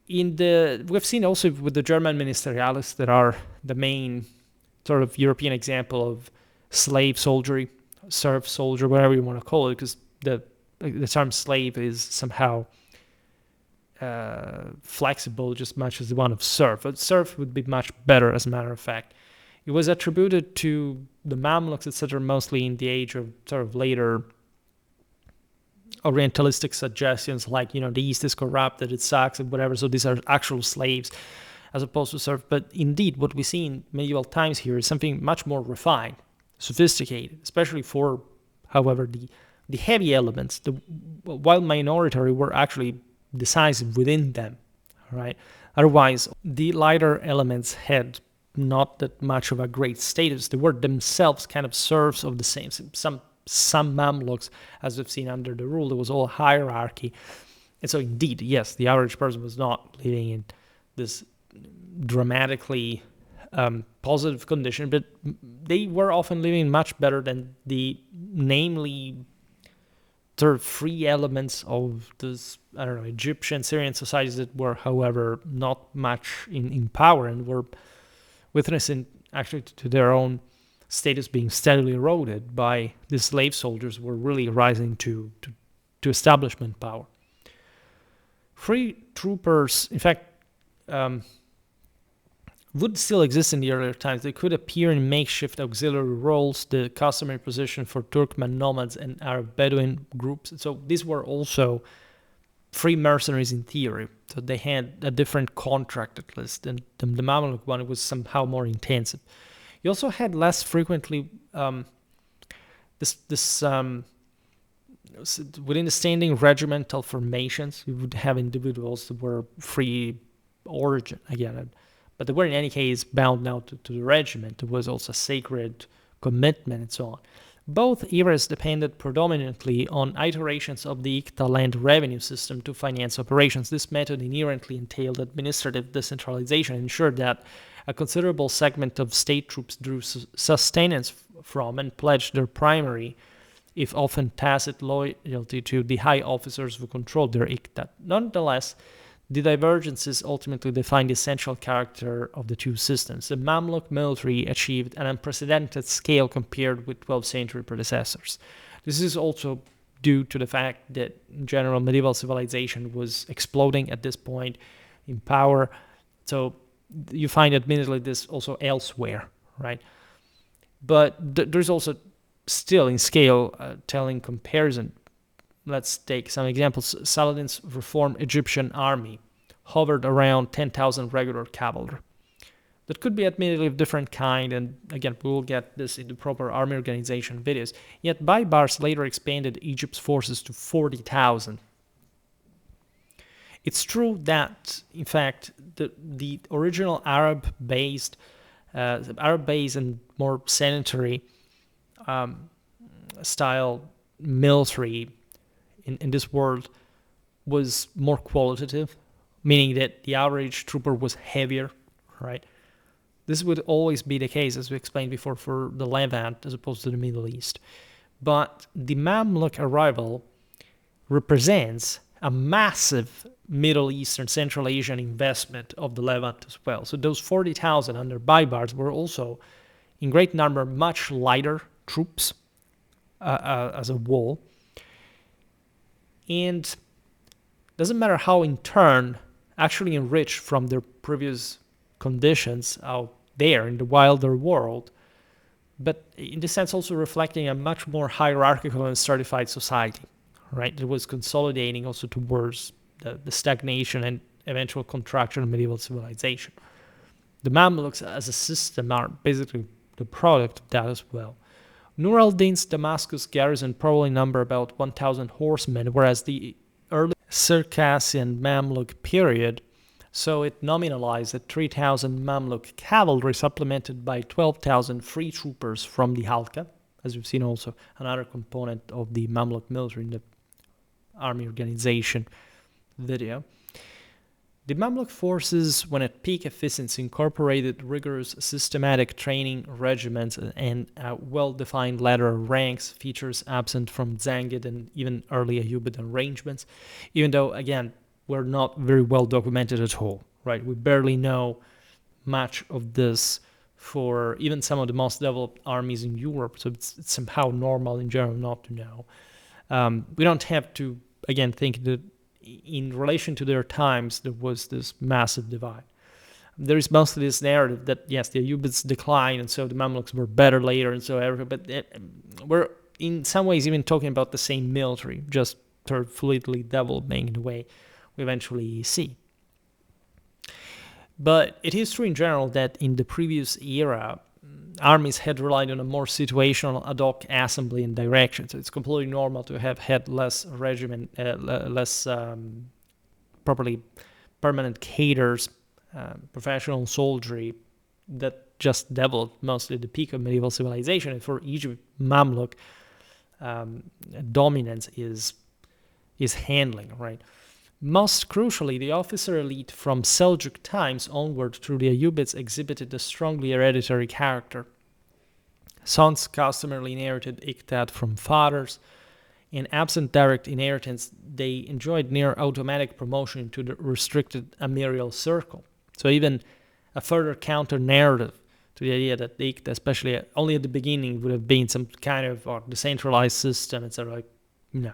We've seen also with the German ministerialists that are the main sort of European example of slave soldiery, serf soldier, whatever you want to call it, because the term slave is somehow flexible just much as the one of serf. But serf would be much better, as a matter of fact. It was attributed to the Mamluks, etc., mostly in the age of sort of later Orientalistic suggestions like, the East is corrupt, that it sucks, and whatever. So these are actual slaves as opposed to serf. But indeed, what we see in medieval times here is something much more refined, sophisticated, especially for, however, the heavy elements, while minority, were actually decisive within them, right? Otherwise, the lighter elements had not that much of a great status. They were themselves kind of serfs of the same. Some Mamluks, as we've seen under the rule, there was all hierarchy. And so indeed, yes, the average person was not living in this dramatically positive condition, but they were often living much better than the namely sort of free elements of this, I don't know, Egyptian, Syrian societies that were, however, not much in power and were witnessing actually to their own status being steadily eroded by the slave soldiers were really rising to establishment power. Free troopers, in fact, would still exist in the earlier times. They could appear in makeshift auxiliary roles, the customary position for Turkmen nomads and Arab Bedouin groups. So these were also free mercenaries in theory. So they had a different contract at least, and the Mamluk one was somehow more intensive. You also had less frequently within the standing regimental formations, you would have individuals that were free origin again, but they were in any case bound now to the regiment. There was also sacred commitment and so on. Both eras depended predominantly on iterations of the Iqta land revenue system to finance operations. This method inherently entailed administrative decentralization and ensured that a considerable segment of state troops drew sustenance from and pledged their primary, if often tacit, loyalty to the high officers who controlled their Iqta. Nonetheless, the divergences ultimately defined the essential character of the two systems. The Mamluk military achieved an unprecedented scale compared with 12th century predecessors. This is also due to the fact that, in general, medieval civilization was exploding at this point in power. So you find admittedly this also elsewhere, right? But there's also still in scale telling comparison. Let's take some examples. Saladin's reformed Egyptian army hovered around 10,000 regular cavalry. That could be admittedly of different kind, and again, we will get this in the proper army organization videos. Yet Baybars later expanded Egypt's forces to 40,000. It's true that, in fact, the original Arab-based Arab-based and more sanitary style military in this world was more qualitative, meaning that the average trooper was heavier, right? This would always be the case, as we explained before, for the Levant as opposed to the Middle East. But the Mamluk arrival represents a massive Middle Eastern, Central Asian investment of the Levant as well. So those 40,000 under Baibars were also, in great number, much lighter troops as a whole. And doesn't matter how in turn actually enriched from their previous conditions out there in the wilder world, but in this sense also reflecting a much more hierarchical and stratified society, right? It was consolidating also towards the stagnation and eventual contraction of medieval civilization. The Mamluks as a system are basically the product of that as well. Nur al-Din's Damascus garrison probably number about 1,000 horsemen, whereas the early Circassian Mamluk period so it nominalized at 3,000 Mamluk cavalry supplemented by 12,000 free troopers from the Halka, as we've seen also another component of the Mamluk military in the army organization video. The Mamluk forces, when at peak efficiency, incorporated rigorous systematic training regiments and well-defined ladder ranks, features absent from Zangid and even early Ayyubid arrangements, even though, again, were not very well documented at all, right? We barely know much of this for even some of the most developed armies in Europe, so it's somehow normal in general not to know. We don't have to, again, think that in relation to their times, there was this massive divide. There is mostly this narrative that, yes, the Ayyubids declined, and so the Mamluks were better later, and so everything, but we're in some ways even talking about the same military, just sort of fluidly developing in the way we eventually see. But it is true in general that in the previous era, armies had relied on a more situational ad hoc assembly and direction. So it's completely normal to have had less regiment, less properly permanent cadres, professional soldiery that just developed mostly at the peak of medieval civilization. And for Egypt, Mamluk dominance is handling, right? Most crucially, the officer elite from Seljuk times onward through the Ayyubids exhibited a strongly hereditary character. Sons customarily inherited iqtad from fathers. In absent direct inheritance, they enjoyed near automatic promotion into the restricted Amirial circle. So even a further counter-narrative to the idea that the iqtad, especially only at the beginning, would have been some kind of decentralized system, etc. Like, no.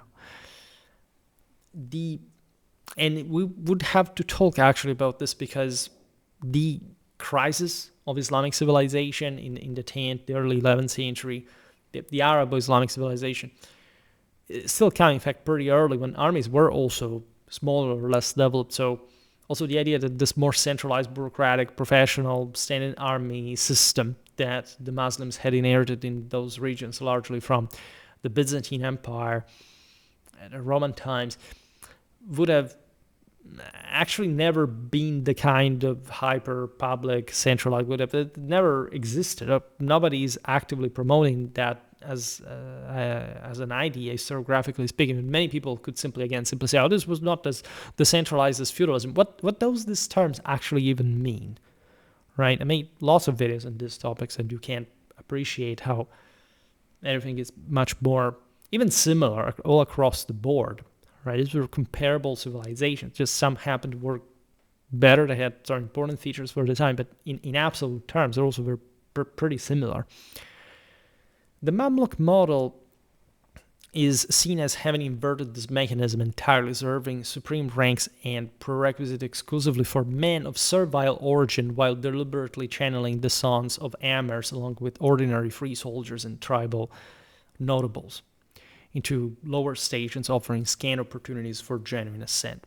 And we would have to talk actually about this because the crisis of Islamic civilization in the 10th, the early 11th century, the Arab-Islamic civilization, is still coming, in fact, pretty early when armies were also smaller or less developed. So also the idea that this more centralized, bureaucratic, professional, standing army system that the Muslims had inherited in those regions, largely from the Byzantine Empire and the Roman times, would have actually never been the kind of hyper public centralized, would have it never existed. Nobody is actively promoting that as an idea, historiographically speaking. Many people could simply say, oh, this was not as decentralized as feudalism. What does these terms actually even mean, right? I made lots of videos on these topics, and you can appreciate how everything is much more even similar all across the board. Right, these were comparable civilizations. Just some happened to work better. They had some important features for the time, but in absolute terms, they also were pretty similar. The Mamluk model is seen as having inverted this mechanism entirely, reserving supreme ranks and prerequisite exclusively for men of servile origin, while deliberately channeling the sons of amirs along with ordinary free soldiers and tribal notables into lower stations, offering scant opportunities for genuine ascent.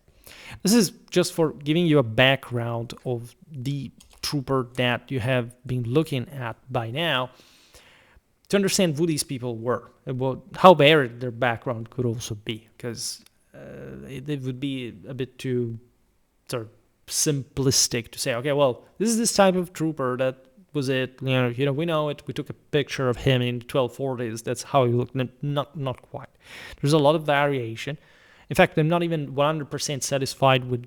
This is just for giving you a background of the trooper that you have been looking at by now, to understand who these people were, and how varied their background could also be, because it would be a bit too sort of simplistic to say, okay, well, this is this type of trooper that was it. We know it. We took a picture of him in the 1240s. That's how he looked. Not quite. There's a lot of variation. In fact, I'm not even 100% satisfied with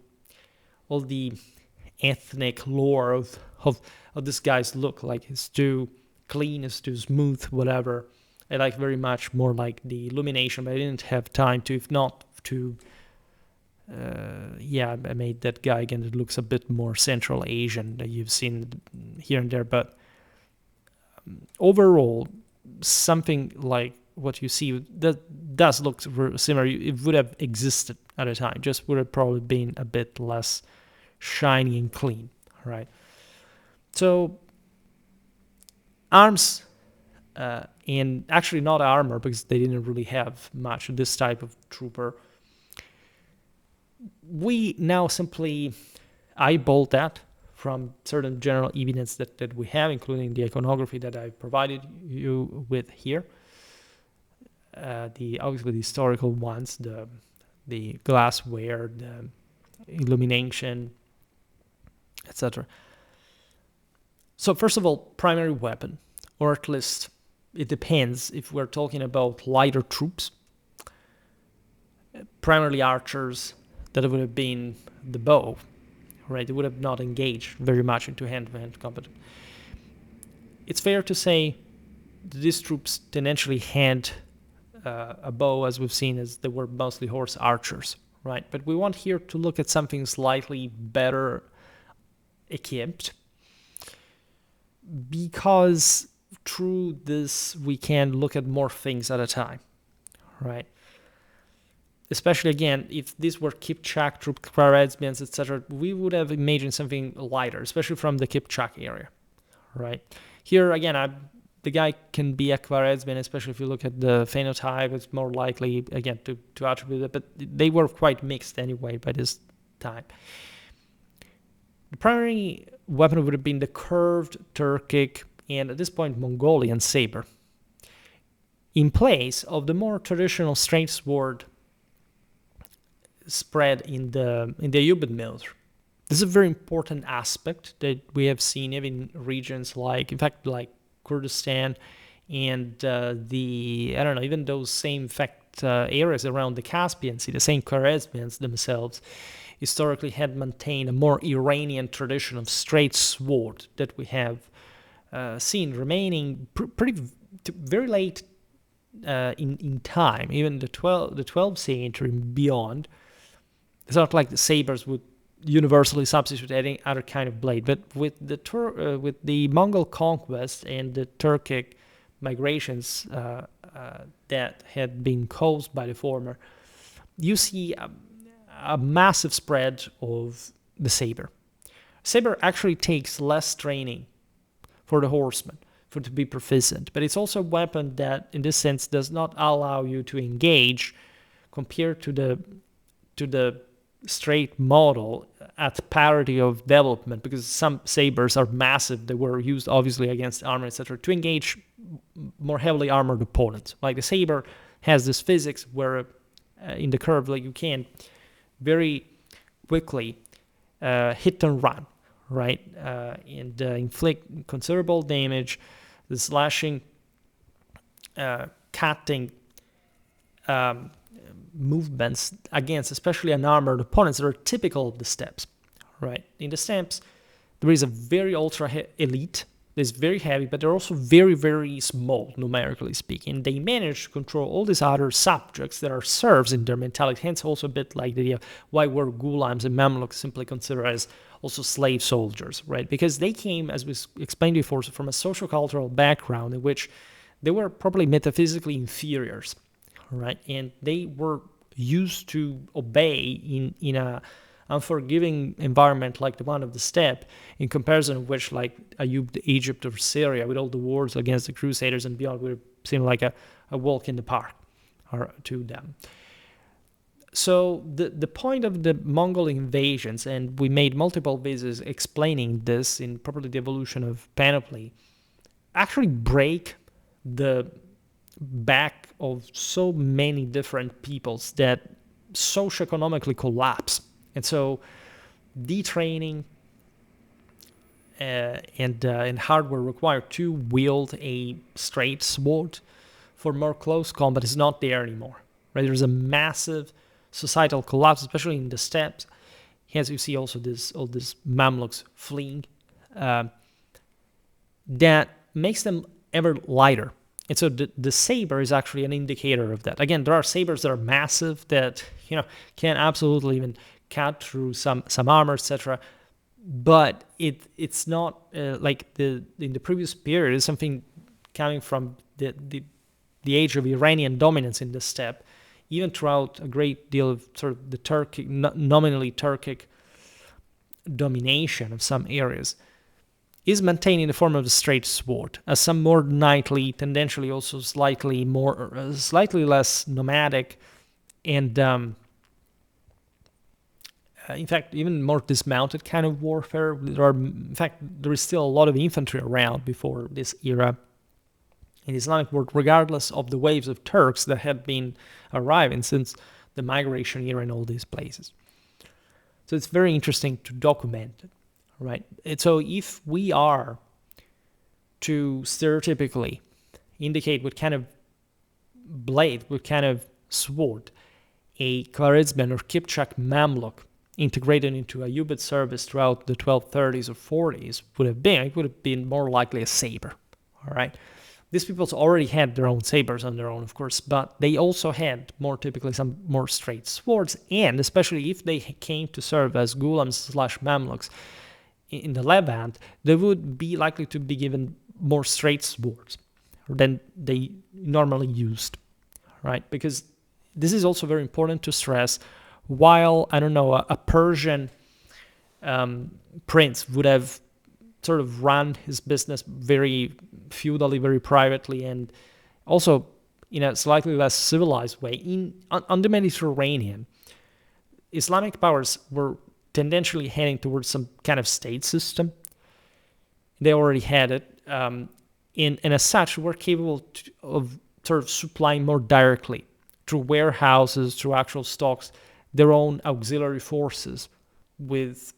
all the ethnic lore of this guy's look. Like, it's too clean, it's too smooth, whatever. I like very much more like the illumination, but I didn't have time to, if not to, I made that guy again that looks a bit more Central Asian that you've seen here and there. But overall, something like what you see that does look similar. It would have existed at a time, just would have probably been a bit less shiny and clean, right? So arms, and actually not armor, because they didn't really have much of this type of trooper. We now simply eyeball that from certain general evidence that we have, including the iconography that I provided you with here. Obviously the historical ones, the glassware, the illumination, etc. So first of all, primary weapon, or at least it depends if we're talking about lighter troops, primarily archers, that would have been the bow, right? They would have not engaged very much into hand-to-hand combat. It's fair to say that these troops tendentially had a bow, as we've seen, as they were mostly horse archers, right? But we want here to look at something slightly better equipped, because through this we can look at more things at a time, right? Especially again, if these were Kipchaq troops, Khwarizmians, etc., we would have imagined something lighter, especially from the Kipchaq area, right? Here again, the guy can be a Khwarizmian, especially if you look at the phenotype. It's more likely again to attribute it, but they were quite mixed anyway by this time. The primary weapon would have been the curved Turkic and at this point Mongolian saber, in place of the more traditional straight sword spread in the Ayyubid military. This is a very important aspect that we have seen even in regions like Kurdistan and even those same areas around the Caspian Sea. The same Khwarezmians themselves historically had maintained a more Iranian tradition of straight sword that we have seen remaining very late in time, even the 12th century and beyond. It's not like the sabers would universally substitute any other kind of blade, but with the Mongol conquest and the Turkic migrations that had been caused by the former, you see a massive spread of the saber. Saber actually takes less training for the horseman to be proficient, but it's also a weapon that, in this sense, does not allow you to engage compared to the straight model at parity of development, because some sabers are massive. They were used obviously against armor, etc., to engage more heavily armored opponents. Like the saber has this physics where in the curve, like you can very quickly hit and run, right, and inflict considerable damage. The slashing, cutting movements against especially unarmored opponents that are typical of the steppes, right? In the steppes, there is a very ultra elite that's very heavy, but they're also very, very small, numerically speaking. They manage to control all these other subjects that are serfs in their mentality, hence also a bit like the idea of why were Ghulams and Mamluks simply considered as also slave soldiers, right? Because they came, as we explained before, from a social-cultural background in which they were probably metaphysically inferiors, right? And they were used to obey in a unforgiving environment like the one of the steppe, in comparison of which, like Ayyubid, Egypt, or Syria, with all the wars against the Crusaders and beyond, would seem like a walk in the park to them. So the point of the Mongol invasions, and we made multiple visits explaining this in probably the evolution of panoply, actually break the back of so many different peoples that socioeconomically collapse. And so detraining and hardware required to wield a straight sword for more close combat is not there anymore. Right? There's a massive societal collapse, especially in the steppes. Hence, you see also all these Mamluks fleeing. That makes them ever lighter. And so the saber is actually an indicator of that. Again, there are sabers that are massive that can absolutely even cut through some armor, etc. But it's not like in the previous period. It's something coming from the age of Iranian dominance in the steppe, even throughout a great deal of sort of the nominally Turkic domination of some areas, is maintained in the form of a straight sword, as some more knightly, tendentially also slightly less nomadic, and in fact, even more dismounted kind of warfare. There is still a lot of infantry around before this era in Islamic world, regardless of the waves of Turks that had been arriving since the migration era in all these places. So it's very interesting to document it, right? And so if we are to stereotypically indicate what kind of blade, what kind of sword a Khwarizmian or Kipchaq Mamluk integrated into Ayyubid service throughout the 1230s or 40s would have been, it would have been more likely a saber, all right? These peoples already had their own sabers on their own, of course, but they also had more typically some more straight swords, and especially if they came to serve as Ghulams/Mamluks in the Levant, they would be likely to be given more straight swords than they normally used, right? Because this is also very important to stress. While, a Persian prince would have sort of run his business very feudally, very privately, and also in a slightly less civilized way, on the Mediterranean, Islamic powers were tendentially heading towards some kind of state system. They already had it, and as such, were capable of sort of supplying more directly through warehouses, through actual stocks, their own auxiliary forces with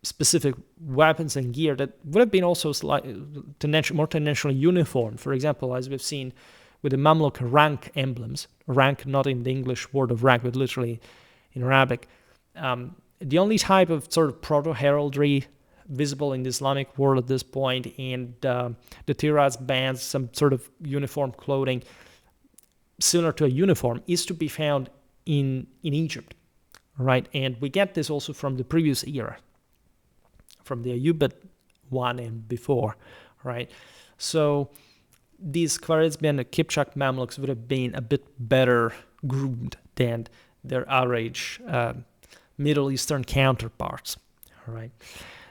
specific weapons and gear that would have been also more tendentially uniform. For example, as we've seen with the Mamluk rank emblems, rank not in the English word of rank, but literally in Arabic, the only type of sort of proto-heraldry visible in the Islamic world at this point, and the tiras, bands, some sort of uniform clothing similar to a uniform, is to be found in Egypt, right? And we get this also from the previous era, from the Ayyubid one and before, right? So these Khwarizmian and Kipchaq Mamluks would have been a bit better groomed than their average Middle Eastern counterparts, all right?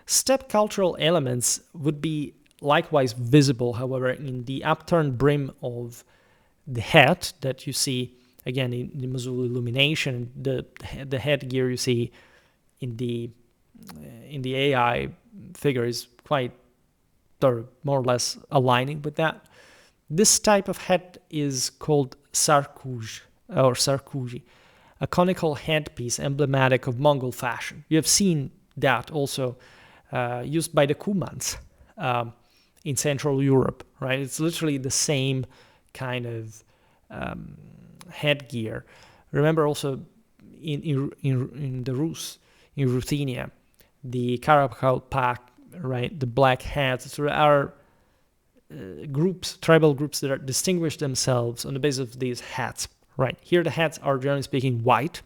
Steppe cultural elements would be likewise visible, however, in the upturned brim of the hat that you see, again, in the Mosul illumination, the headgear you see in the AI figure is quite more or less aligning with that. This type of hat is called sarkuj or sarkuji, a conical headpiece emblematic of Mongol fashion. You have seen that also used by the Kumans in Central Europe, right? It's literally the same kind of headgear. Remember also in the Rus, in Ruthenia, the Karabakh pack, right? The black hats. So there are tribal groups that distinguish themselves on the basis of these hats, right? Here the hats are generally speaking white,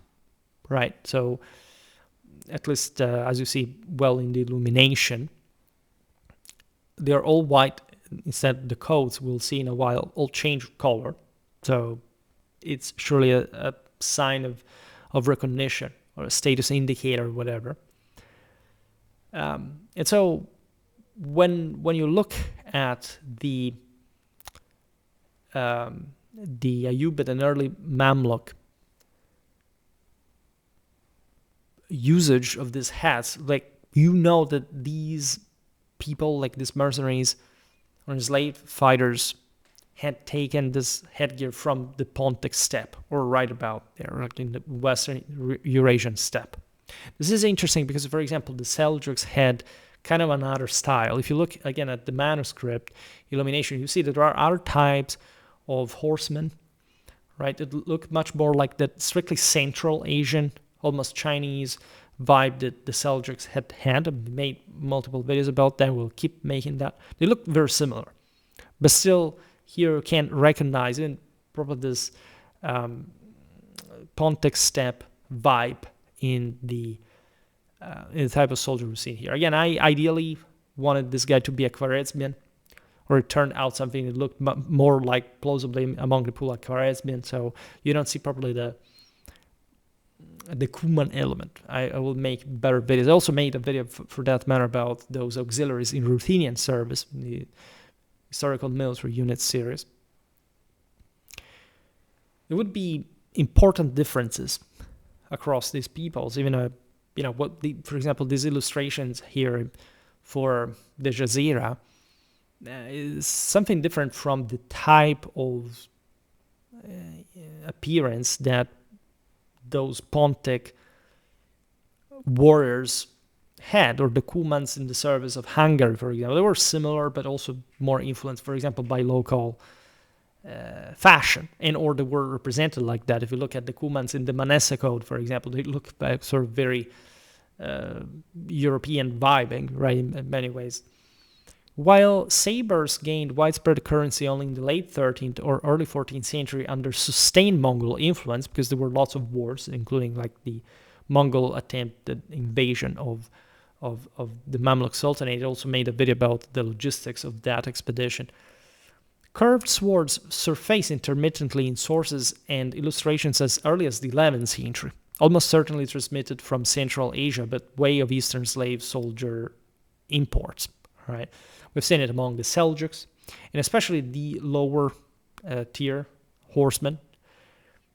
right? So at least as you see well in the illumination, they're all white. Instead, the coats we'll see in a while all change color. So it's surely a sign of recognition or a status indicator or whatever. And so when you look at the Ayyubid and early Mamluk usage of these hats, like, you know that these people, like these mercenaries or slave fighters, had taken this headgear from the Pontic steppe, or right about there, like in the western Eurasian steppe. This is interesting because, for example, the Seljuks had kind of another style. If you look again at the manuscript illumination, you see that there are other types of horsemen, right? It look much more like the strictly Central Asian, almost Chinese vibe that the Seljuks had. We made multiple videos about that. We'll keep making that. They look very similar, but still here you can recognize in probably this Pontic steppe vibe in the type of soldier we've seen here. Again, I ideally wanted this guy to be a Khwarizmian, or it turned out something that looked more like plausibly among the pool of Khwarizmian, so you don't see properly the Kuman element. I will make better videos. I also made a video for that matter about those auxiliaries in Ruthenian service, the historical military unit series. There would be important differences across these peoples, even for example, these illustrations here for the Jazeera is something different from the type of appearance that those Pontic warriors had, or the Kumans in the service of Hungary, for example. They were similar, but also more influenced, for example, by local fashion, or they were represented like that. If you look at the Kumans in the Manessa Code, for example, they look like sort of very European vibing, right, in many ways. While sabers gained widespread currency only in the late 13th or early 14th century under sustained Mongol influence, because there were lots of wars, including like the Mongol attempted invasion of the Mamluk Sultanate. I also made a video about the logistics of that expedition. Curved swords surface intermittently in sources and illustrations as early as the 11th century, almost certainly transmitted from Central Asia, but way of Eastern slave soldier imports. Right, we've seen it among the Seljuks, and especially the lower tier horsemen,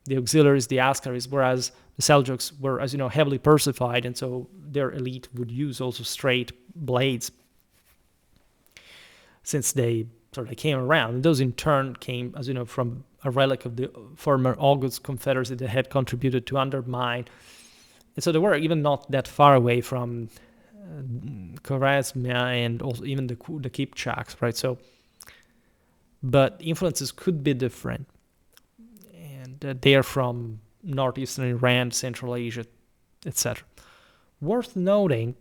the auxiliaries, the askaris, whereas the Seljuks were, as you know, heavily Persified, and so their elite would use also straight blades since they came around. And those in turn came, as you know, from a relic of the former August Confederacy that had contributed to undermine. And so they were even not that far away from Khwarizmian and also even the Kipchaks, right? So, but influences could be different, and they are from northeastern Iran, Central Asia, etc. Worth noting,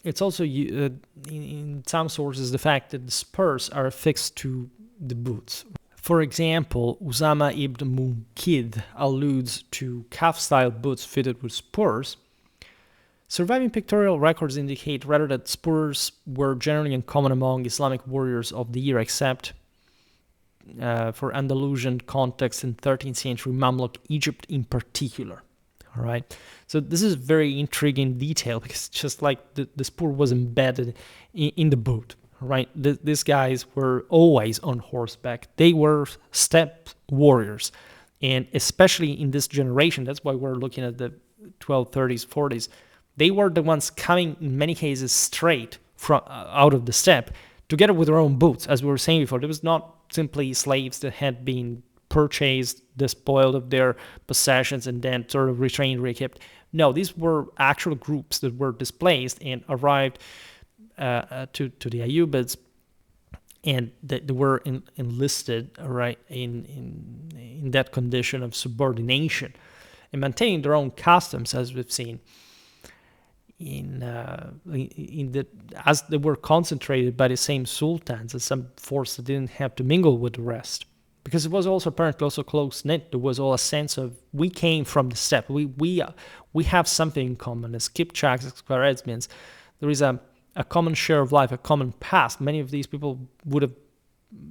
it's also in some sources the fact that the spurs are affixed to the boots. For example, Usama ibn Munkid alludes to calf-style boots fitted with spurs. Surviving pictorial records indicate rather that spurs were generally uncommon among Islamic warriors of the era, except for Andalusian context in 13th century Mamluk Egypt in particular. All right, so this is very intriguing detail, because just like the spur was embedded in the boot, right? These guys were always on horseback. They were steppe warriors, and especially in this generation, that's why we're looking at the 1230s, 40s. They were the ones coming, in many cases, straight from out of the steppe, together with their own boots, as we were saying before. There was not simply slaves that had been purchased, despoiled of their possessions, and then sort of retrained, re-equipped. No, these were actual groups that were displaced and arrived to the Ayyubids, and they were enlisted, right, in that condition of subordination and maintaining their own customs, as we've seen. As they were concentrated by the same sultans as some force that didn't have to mingle with the rest, because it was also apparently also close knit. There was all a sense of, we came from the steppe, we have something in common as Kipchaks, as Khwarizmians. There is a common share of life, a common past. Many of these people would have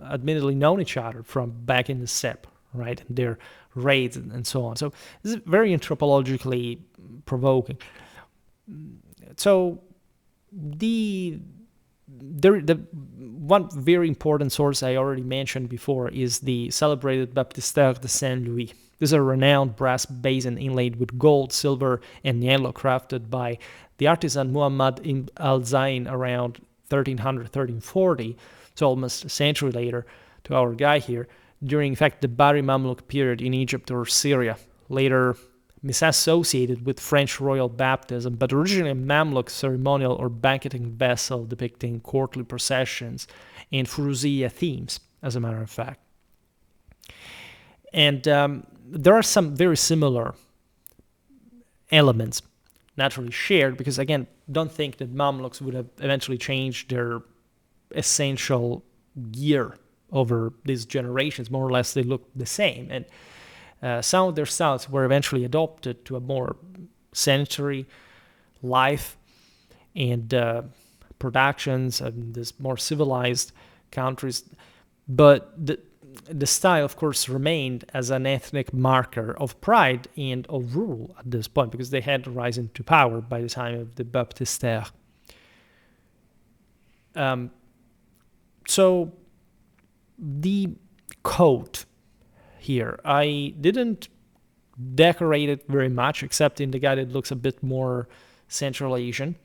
admittedly known each other from back in the steppe, right, and their raids and so on. So this is very anthropologically provoking. So the one very important source I already mentioned before is the celebrated Baptistère de Saint-Louis. This is a renowned brass basin inlaid with gold, silver, and yellow, crafted by the artisan Muhammad ibn al-Zain around 1300-1340, so almost a century later to our guy here, during, in fact, the Bari Mamluk period in Egypt or Syria, later misassociated with French royal baptism, but originally a Mamluk ceremonial or banqueting vessel depicting courtly processions and Furuziyya themes, as a matter of fact. And there are some very similar elements naturally shared, because again, don't think that Mamluks would have eventually changed their essential gear over these generations. More or less, they look the same. And some of their styles were eventually adopted to a more sanitary life and productions and this more civilized countries. But the style, of course, remained as an ethnic marker of pride and of rule at this point, because they had risen to power by the time of the Baptistère. So the coat here, I didn't decorate it very much, except in the guy that looks a bit more Central Asian.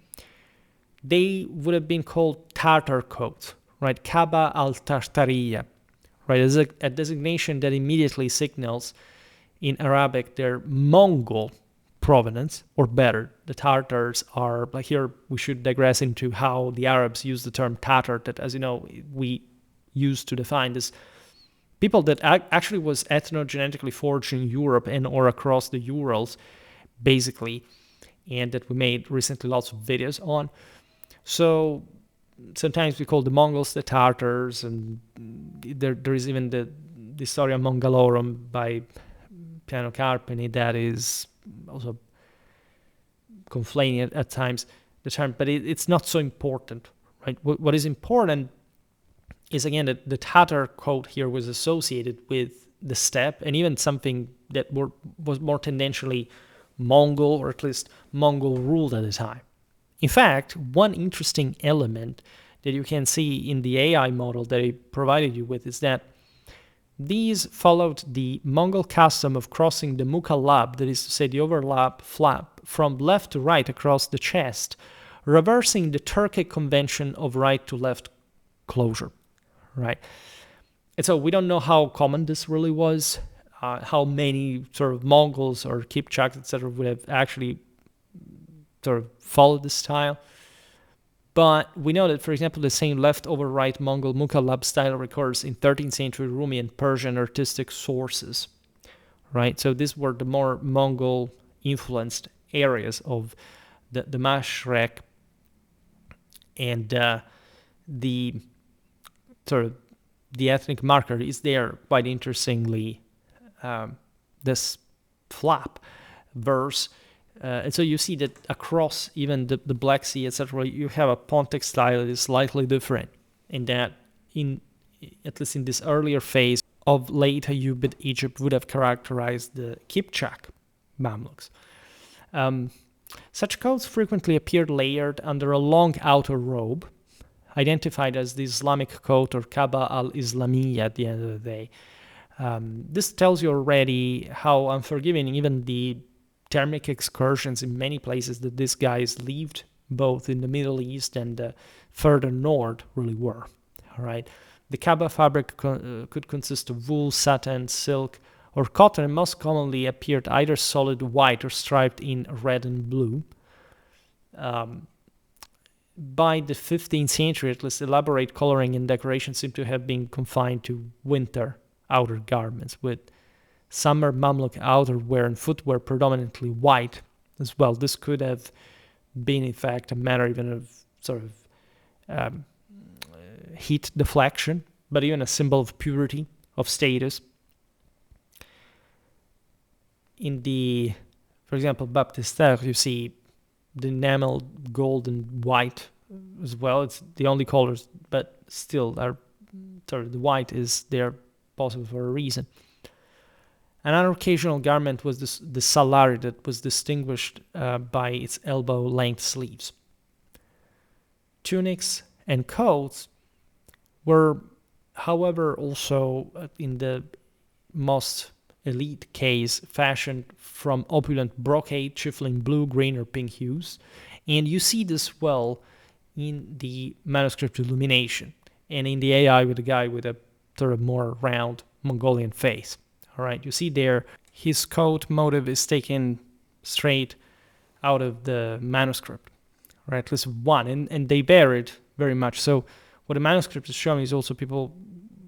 They would have been called Tartar coats, right? Kaba al-Tartariya, right? Is a designation that immediately signals in Arabic their Mongol provenance, or better, the Tartars are, like here we should digress into how the Arabs use the term Tatar, that, as you know, we use to define this people that actually was ethnogenetically forged in Europe and or across the Urals, basically, and that we made recently lots of videos on. So sometimes we call the Mongols the Tartars, and there is even the Historia Mongolorum by Piano Carpini that is also conflating at times the term, but it's not so important, right? What is important is, again, that the Tatar coat here was associated with the steppe, and even something that was more tendentially Mongol, or at least Mongol ruled at the time. In fact, one interesting element that you can see in the AI model that I provided you with is that these followed the Mongol custom of crossing the mukallab, that is to say the overlap flap, from left to right across the chest, reversing the Turkic convention of right to left closure, right? And so we don't know how common this really was, how many sort of Mongols or Kipchaks, etc., would have actually sort of followed this style. But we know that, for example, the same left over right Mongol mukallab style recurs in 13th century Rumi and Persian artistic sources, right? So these were the more Mongol influenced areas of the Mashrek, and the sort of the ethnic marker is there quite interestingly, this flap verse. And so you see that across even the Black Sea, etc., you have a Pontic style that is slightly different, in that, at least in this earlier phase of late Ayyubid Egypt, would have characterized the Kipchaq Mamluks. Such coats frequently appeared layered under a long outer robe, identified as the Islamic coat or Kaba al-Islamiyya at the end of the day. This tells you already how unforgiving even the thermic excursions in many places that these guys lived, both in the Middle East and further north, really were. All right, the Kaba fabric could consist of wool, satin, silk, or cotton, and most commonly appeared either solid white or striped in red and blue. By the 15th century, at least, elaborate coloring and decoration seem to have been confined to winter outer garments, with summer Mamluk outerwear and footwear predominantly white as well. This could have been, in fact, a matter even of sort of heat deflection, but even a symbol of purity, of status. In the, for example, Baptistère, you see the enamel gold and white as well. It's the only colors, but still, the white is there possible for a reason. Another occasional garment was the salari, that was distinguished by its elbow-length sleeves. Tunics and coats were, however, also in the most elite case, fashioned from opulent brocade, chiefly in blue, green, or pink hues. And you see this well in the manuscript illumination and in the AI with the guy with a sort of more round Mongolian face. All right, you see there his coat motive is taken straight out of the manuscript, right? At least one, and they varied very much. So what the manuscript is showing is also people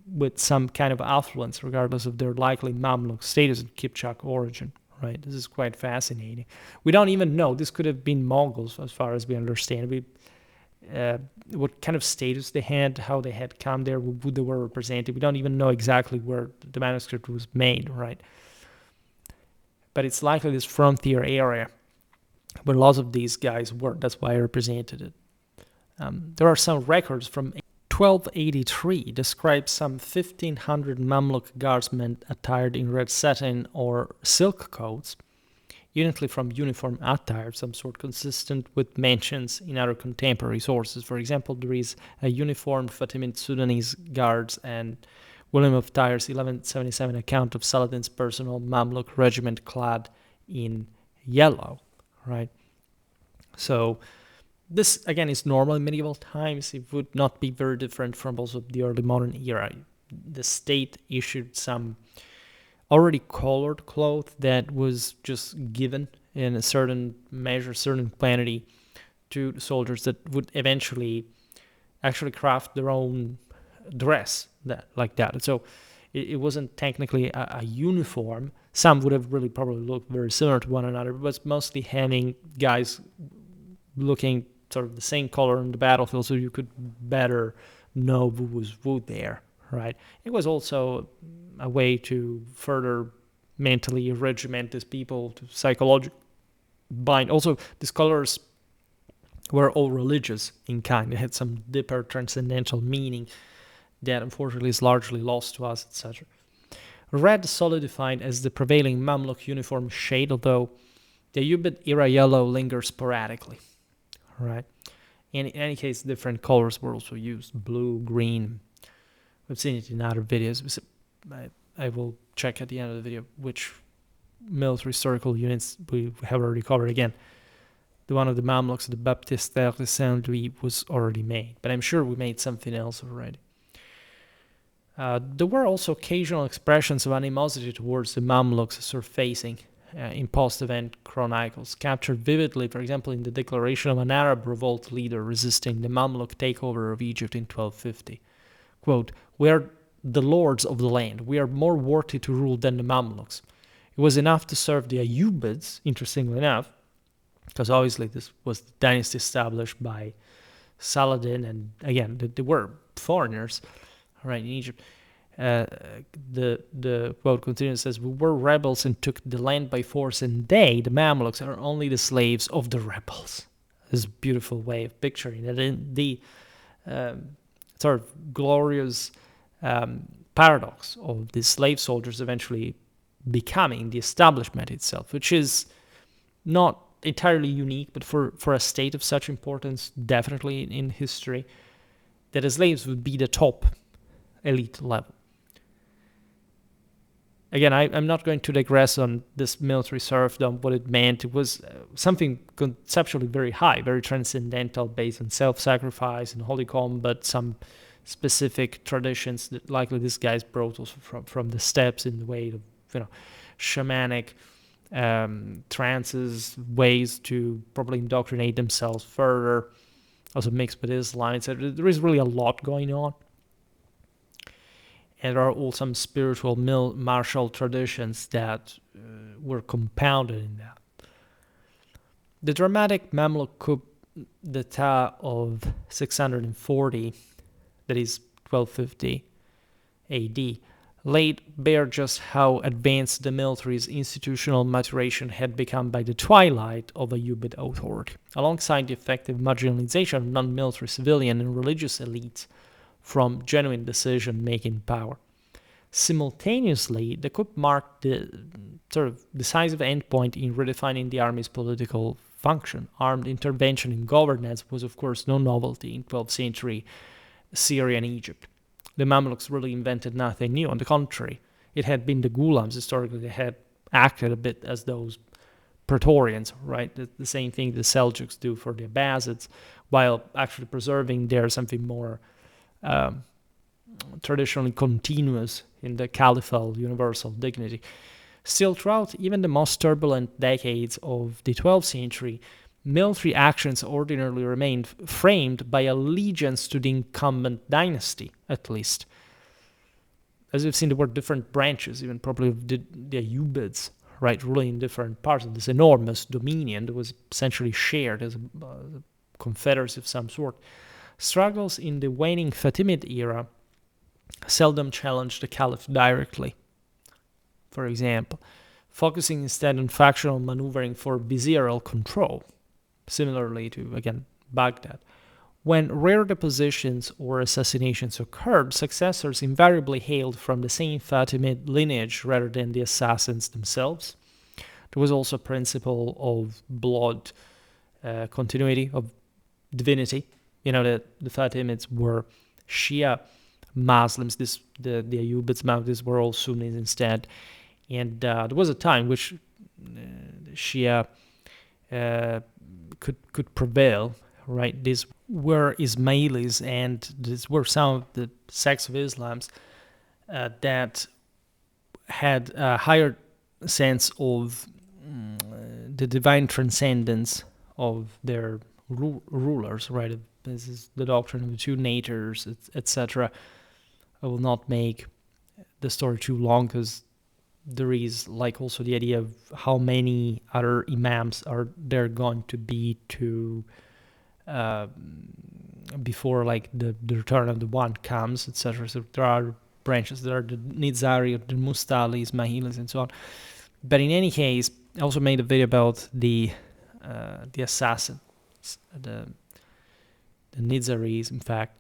with some kind of affluence, regardless of their likely Mamluk status and Kipchaq origin, right? This is quite fascinating. We don't even know. This could have been Mongols, as far as we understand. What kind of status they had, how they had come there, who they were represented. We don't even know exactly where the manuscript was made, right? But it's likely this frontier area where lots of these guys were. That's why I represented it. There are some records from 1283 describe some 1,500 Mamluk guardsmen attired in red satin or silk coats, uniquely from uniform attire of some sort, consistent with mentions in other contemporary sources. For example, there is a uniformed Fatimid Sudanese guards and William of Tyre's 1177 account of Saladin's personal Mamluk regiment clad in yellow, right? So this, again, is normal in medieval times. It would not be very different from also the early modern era. The state issued some already colored cloth that was just given in a certain measure, certain quantity to soldiers that would eventually actually craft their own dress like that. So it wasn't technically a uniform. Some would have really probably looked very similar to one another, but it's mostly having guys looking sort of the same color on the battlefield so you could better know who was who there, right? It was also a way to further mentally regiment these people, to psychologically bind. Also, these colors were all religious in kind. They had some deeper transcendental meaning that unfortunately is largely lost to us, etc. Red solidified as the prevailing Mamluk uniform shade, although the Ayyubid era yellow lingers sporadically. Right. And in any case, different colors were also used: blue, green. We've seen it in other videos. I will check at the end of the video which military historical units we have already covered. Again, the one of the Mamluks, the Baptiste de Saint-Louis, was already made, but I'm sure we made something else already. There were also occasional expressions of animosity towards the Mamluks surfacing in post-event chronicles, captured vividly, for example, in the declaration of an Arab revolt leader resisting the Mamluk takeover of Egypt in 1250. Quote, "We are the lords of the land. We are more worthy to rule than the Mamluks. It was enough to serve the Ayyubids, interestingly enough, because obviously this was the dynasty established by Saladin, and again, they were foreigners, right, in Egypt. The quote continues, says, "We were rebels and took the land by force, and they, the Mamluks, are only the slaves of the rebels." This is a beautiful way of picturing it. In the sort of glorious paradox of the slave soldiers eventually becoming the establishment itself, which is not entirely unique, but for a state of such importance, definitely in history, that the slaves would be the top elite level. Again, I'm not going to digress on this military serfdom, what it meant. It was something conceptually very high, very transcendental, based on self-sacrifice and holy combat, some specific traditions that likely these guys brought also from the steppes in the way of, shamanic trances, ways to probably indoctrinate themselves further, also mixed with Islam. There is really a lot going on. And there are all some spiritual martial traditions that were compounded in that. The dramatic Mamluk coup d'etat of 640, that is 1250 AD, laid bare just how advanced the military's institutional maturation had become by the twilight of Ayyubid authority, alongside the effective marginalization of non-military civilian and religious elites from genuine decision-making power. Simultaneously, the coup marked the sort of decisive endpoint in redefining the army's political function. Armed intervention in governance was, of course, no novelty in 12th century Syria and Egypt. The Mamluks really invented nothing new. On the contrary, it had been the Ghulams historically that had acted a bit as those Praetorians, right? The same thing the Seljuks do for the Abbasids, while actually preserving there something more traditionally continuous in the caliphal universal dignity. Still, throughout even the most turbulent decades of the 12th century, military actions ordinarily remained framed by allegiance to the incumbent dynasty, at least. As we've seen, there were different branches, even probably of the Ayyubids, right, ruling in different parts of this enormous dominion that was essentially shared as a confederacy of some sort. Struggles in the waning Fatimid era seldom challenged the caliph directly, for example, focusing instead on factional maneuvering for vizierial control, similarly to, again, Baghdad. When rare depositions or assassinations occurred, successors invariably hailed from the same Fatimid lineage rather than the assassins themselves. There was also a principle of blood continuity, of divinity. That the Fatimids were Shia Muslims, the Ayyubids, Mamluks were all Sunnis instead. And there was a time which Shia could prevail, right? These were Ismailis, and these were some of the sects of Islam that had a higher sense of the divine transcendence of their rulers, right? This is the doctrine of the two natures, etc. I will not make the story too long because there is also the idea of how many other imams are there going to be to before the return of the one comes, etc. So there are branches. There are the Nizari, the Mustali, Ismailis, and so on. But in any case, I also made a video about the assassins, the Nizaris, in fact.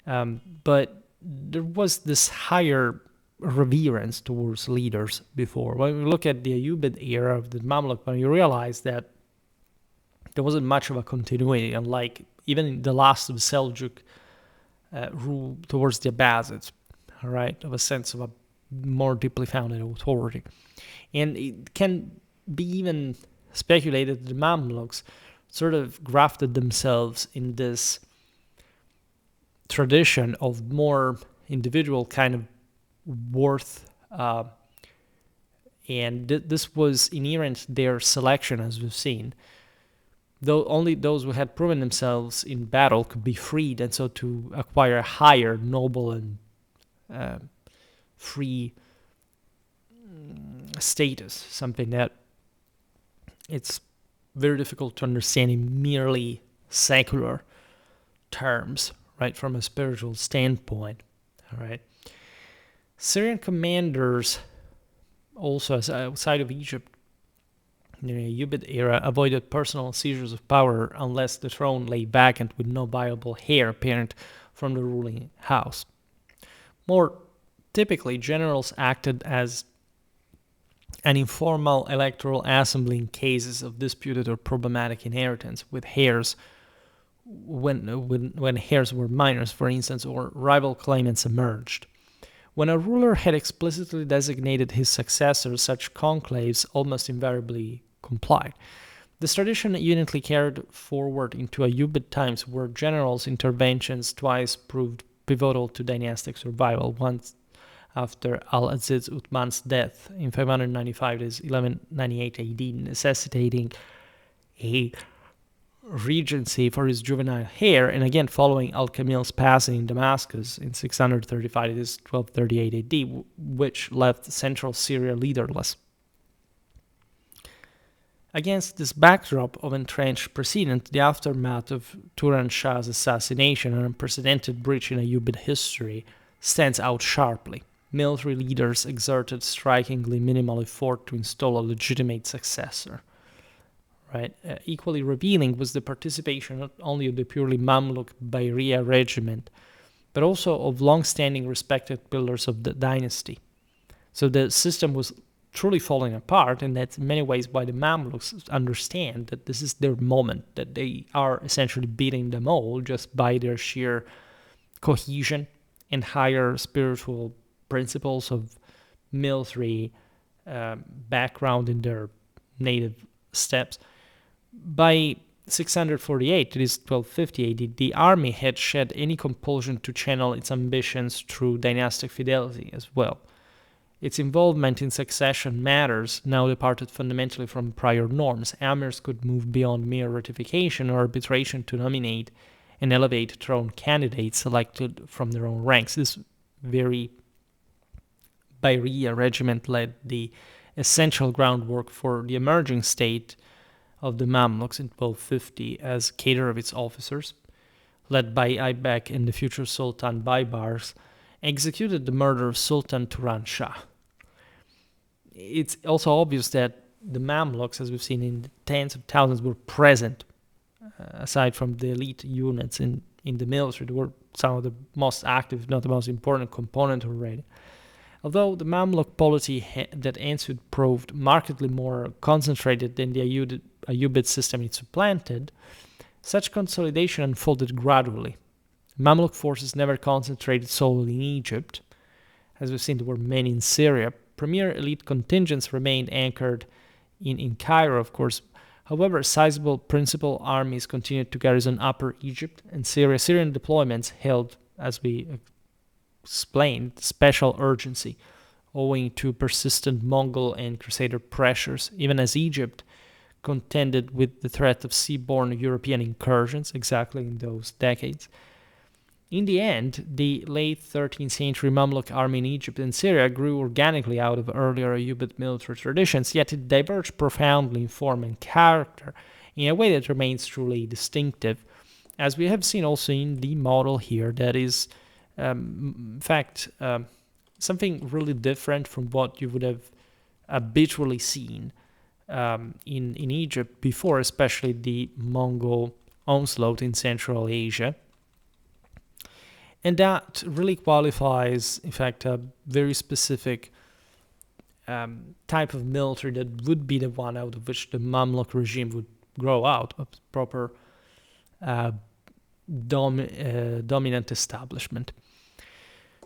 But there was this higher reverence towards leaders before. When we look at the Ayyubid era of the Mamluk, when you realize that there wasn't much of a continuity, unlike even in the last of Seljuk rule towards the Abbasids, right, of a sense of a more deeply founded authority. And it can be even speculated that the Mamluks sort of grafted themselves in this tradition of more individual kind of worth, and this was inherent to their selection, as we've seen. Though only those who had proven themselves in battle could be freed, and so to acquire a higher noble and free status, something that it's very difficult to understand in merely secular terms, right, from a spiritual standpoint, all right. Syrian commanders, also outside of Egypt, in the Ayyubid era, avoided personal seizures of power unless the throne lay vacant with no viable heir apparent from the ruling house. More typically, generals acted as an informal electoral assembly in cases of disputed or problematic inheritance, with heirs when heirs were minors, for instance, or rival claimants emerged. When a ruler had explicitly designated his successor, such conclaves almost invariably complied. This tradition uniquely carried forward into Ayyubid times, where generals' interventions twice proved pivotal to dynastic survival, once after al-Aziz Uthman's death in 595 to 1198 AD, necessitating a regency for his juvenile heir, and again following al-Kamil's passing in Damascus in 635 to 1238 AD, which left central Syria leaderless. Against this backdrop of entrenched precedent, the aftermath of Turan-Shah's assassination, an unprecedented breach in Ayyubid history, stands out sharply. Military leaders exerted strikingly minimal effort to install a legitimate successor. Right? Equally revealing was the participation not only of the purely Mamluk Bayriya regiment, but also of long-standing respected pillars of the dynasty. So the system was truly falling apart, and that's in many ways why the Mamluks understand that this is their moment, that they are essentially beating them all just by their sheer cohesion and higher spiritual principles of military background in their native steppes. By 648, it is 1250 AD, the army had shed any compulsion to channel its ambitions through dynastic fidelity as well. Its involvement in succession matters now departed fundamentally from prior norms. Amirs could move beyond mere ratification or arbitration to nominate and elevate throne candidates selected from their own ranks. This very Bayriya regiment led the essential groundwork for the emerging state of the Mamluks in 1250 as cadre of its officers, led by Aybek and the future Sultan Baybars, executed the murder of Sultan Turan-Shah. It's also obvious that the Mamluks, as we've seen in the tens of thousands, were present. Aside from the elite units in the military, they were some of the most active, if not the most important component already. Although the Mamluk polity that ensued proved markedly more concentrated than the Ayyubid system it supplanted, such consolidation unfolded gradually. Mamluk forces never concentrated solely in Egypt. As we've seen, there were many in Syria. Premier elite contingents remained anchored in Cairo, of course. However, sizable principal armies continued to garrison Upper Egypt and Syria. Syrian deployments held, as we explained, special urgency, owing to persistent Mongol and Crusader pressures, even as Egypt contended with the threat of seaborne European incursions exactly in those decades. In the end, the late 13th century Mamluk army in Egypt and Syria grew organically out of earlier Ayyubid military traditions, yet it diverged profoundly in form and character in a way that remains truly distinctive, as we have seen also in the model here that is, in fact, something really different from what you would have habitually seen in Egypt before, especially the Mongol onslaught in Central Asia. And that really qualifies, in fact, a very specific type of military that would be the one out of which the Mamluk regime would grow out, a proper dominant establishment.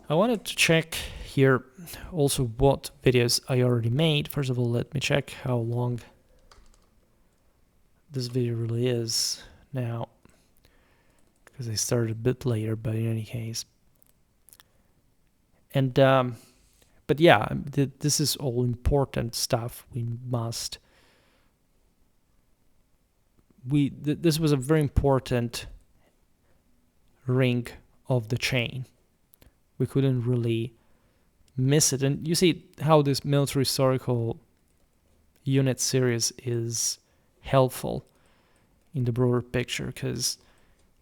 I wanted to check here also what videos I already made. First of all, let me check how long this video really is now, because I started a bit later, but in any case. And but yeah, this is all important stuff. This was a very important ring of the chain. We couldn't really miss it. And you see how this military historical unit series is helpful in the broader picture, because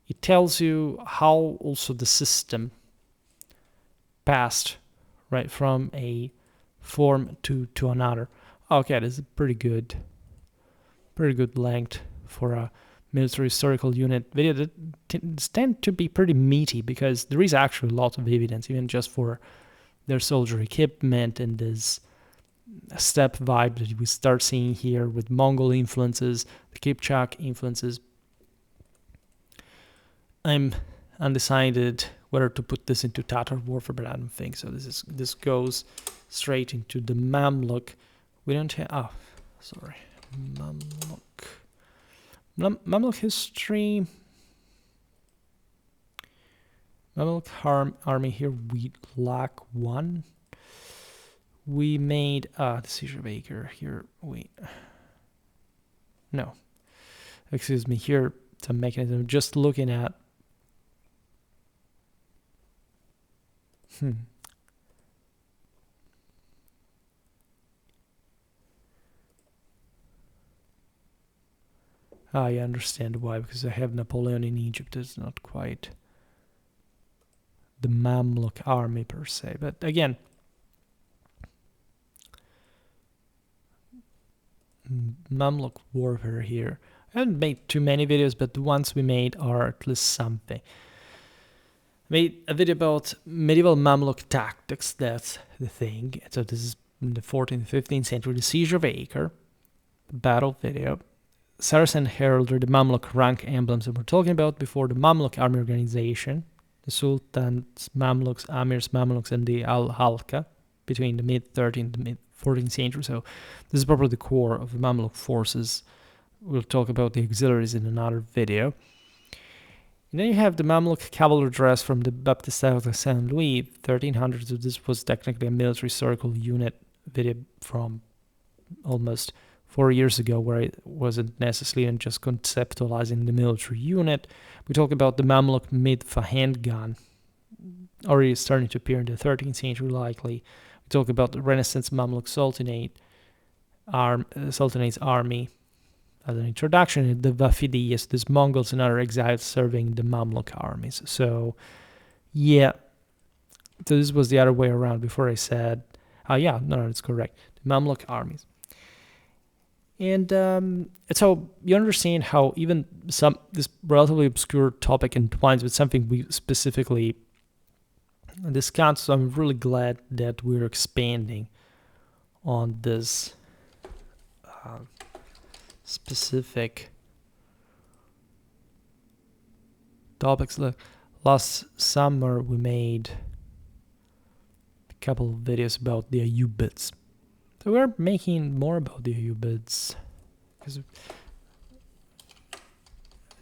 it tells you how also the system passed right from a form to another. Okay, this is pretty good length for a military historical unit video that tend to be pretty meaty, because there is actually a lot of evidence, even just for their soldier equipment and this steppe vibe that we start seeing here with Mongol influences, the Kipchaq influences. I'm undecided whether to put this into Tatar warfare, but I don't think so. This goes straight into the Mamluk. We don't have Mamluk history. Mamluk army here, we lack one. We made the Seizure Baker here. No, excuse me. Here, some mechanism. Just looking at. I understand why, because I have Napoleon in Egypt. It's not quite the Mamluk army per se, but again, Mamluk warfare here. I haven't made too many videos, but the ones we made are at least something. I made a video about medieval Mamluk tactics, that's the thing. So this is in the 14th, 15th century, the Siege of Acre, battle video. Saracen heraldry, the Mamluk rank emblems that we're talking about before, the Mamluk army organization, the Sultans, Mamluks, Amirs, Mamluks, and the al-Halka between the mid-13th and mid-14th century. So this is probably the core of the Mamluk forces. We'll talk about the auxiliaries in another video. And then you have the Mamluk cavalry dress from the Baptistère de Saint Louis, 1300s. So this was technically a military circle unit video from almost 4 years ago, where it wasn't necessarily just conceptualizing the military unit. We talk about the Mamluk Midfa handgun, already starting to appear in the 13th century likely. We talk about the Renaissance Mamluk Sultanate's army as an introduction, the Wafidiyas, these Mongols and other exiles serving the Mamluk armies. So, yeah, so this was the other way around before I said, yeah, no, it's correct, the Mamluk armies. And so you understand how even this relatively obscure topic entwines with something we specifically discussed. So I'm really glad that we're expanding on this specific topics. Look, last summer we made a couple of videos about the Ayyubids. So we're making more about the Ayyubids because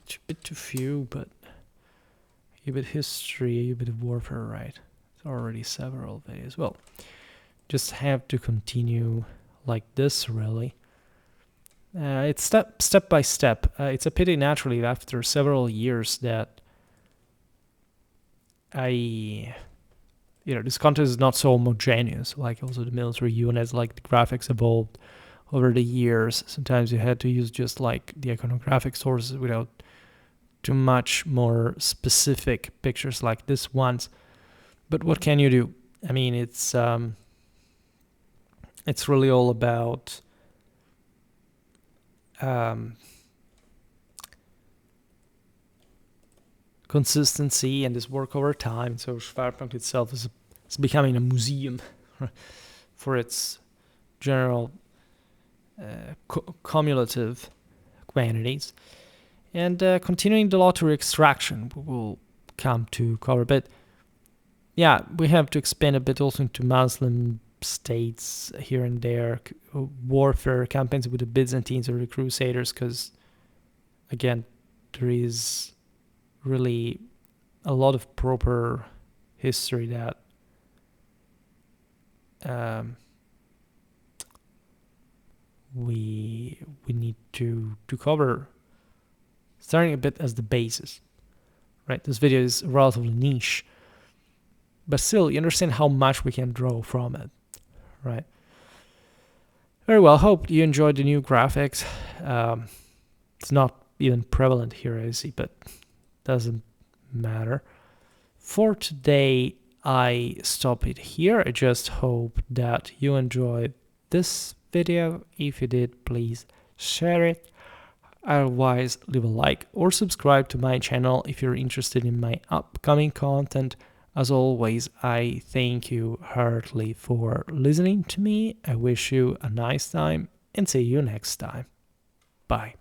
it's a bit too few, but Ayyubid history, Ayyubid warfare, right? It's already several videos. Well, just have to continue like this, really. It's step by step. It's a pity, naturally, after several years that this content is not so homogeneous. Like also the military units, like the graphics evolved over the years. Sometimes you had to use just like the iconographic sources without too much more specific pictures like this ones. But what can you do? I mean, it's really all about consistency and this work over time. So Schwerpunkt itself is becoming a museum for its general cumulative quantities. And continuing the lottery extraction, we will come to cover. But yeah, we have to expand a bit also into Muslim states here and there, warfare campaigns with the Byzantines or the Crusaders, because again, there is really a lot of proper history that we need to cover, starting a bit as the basis, right? This video is relatively niche, but still you understand how much we can draw from it, right? Very well, hope you enjoyed the new graphics. It's not even prevalent here, I see, but doesn't matter. For today, I stop it here. I just hope that you enjoyed this video. If you did, please share it. Otherwise, leave a like or subscribe to my channel if you're interested in my upcoming content. As always, I thank you heartily for listening to me. I wish you a nice time and see you next time. Bye.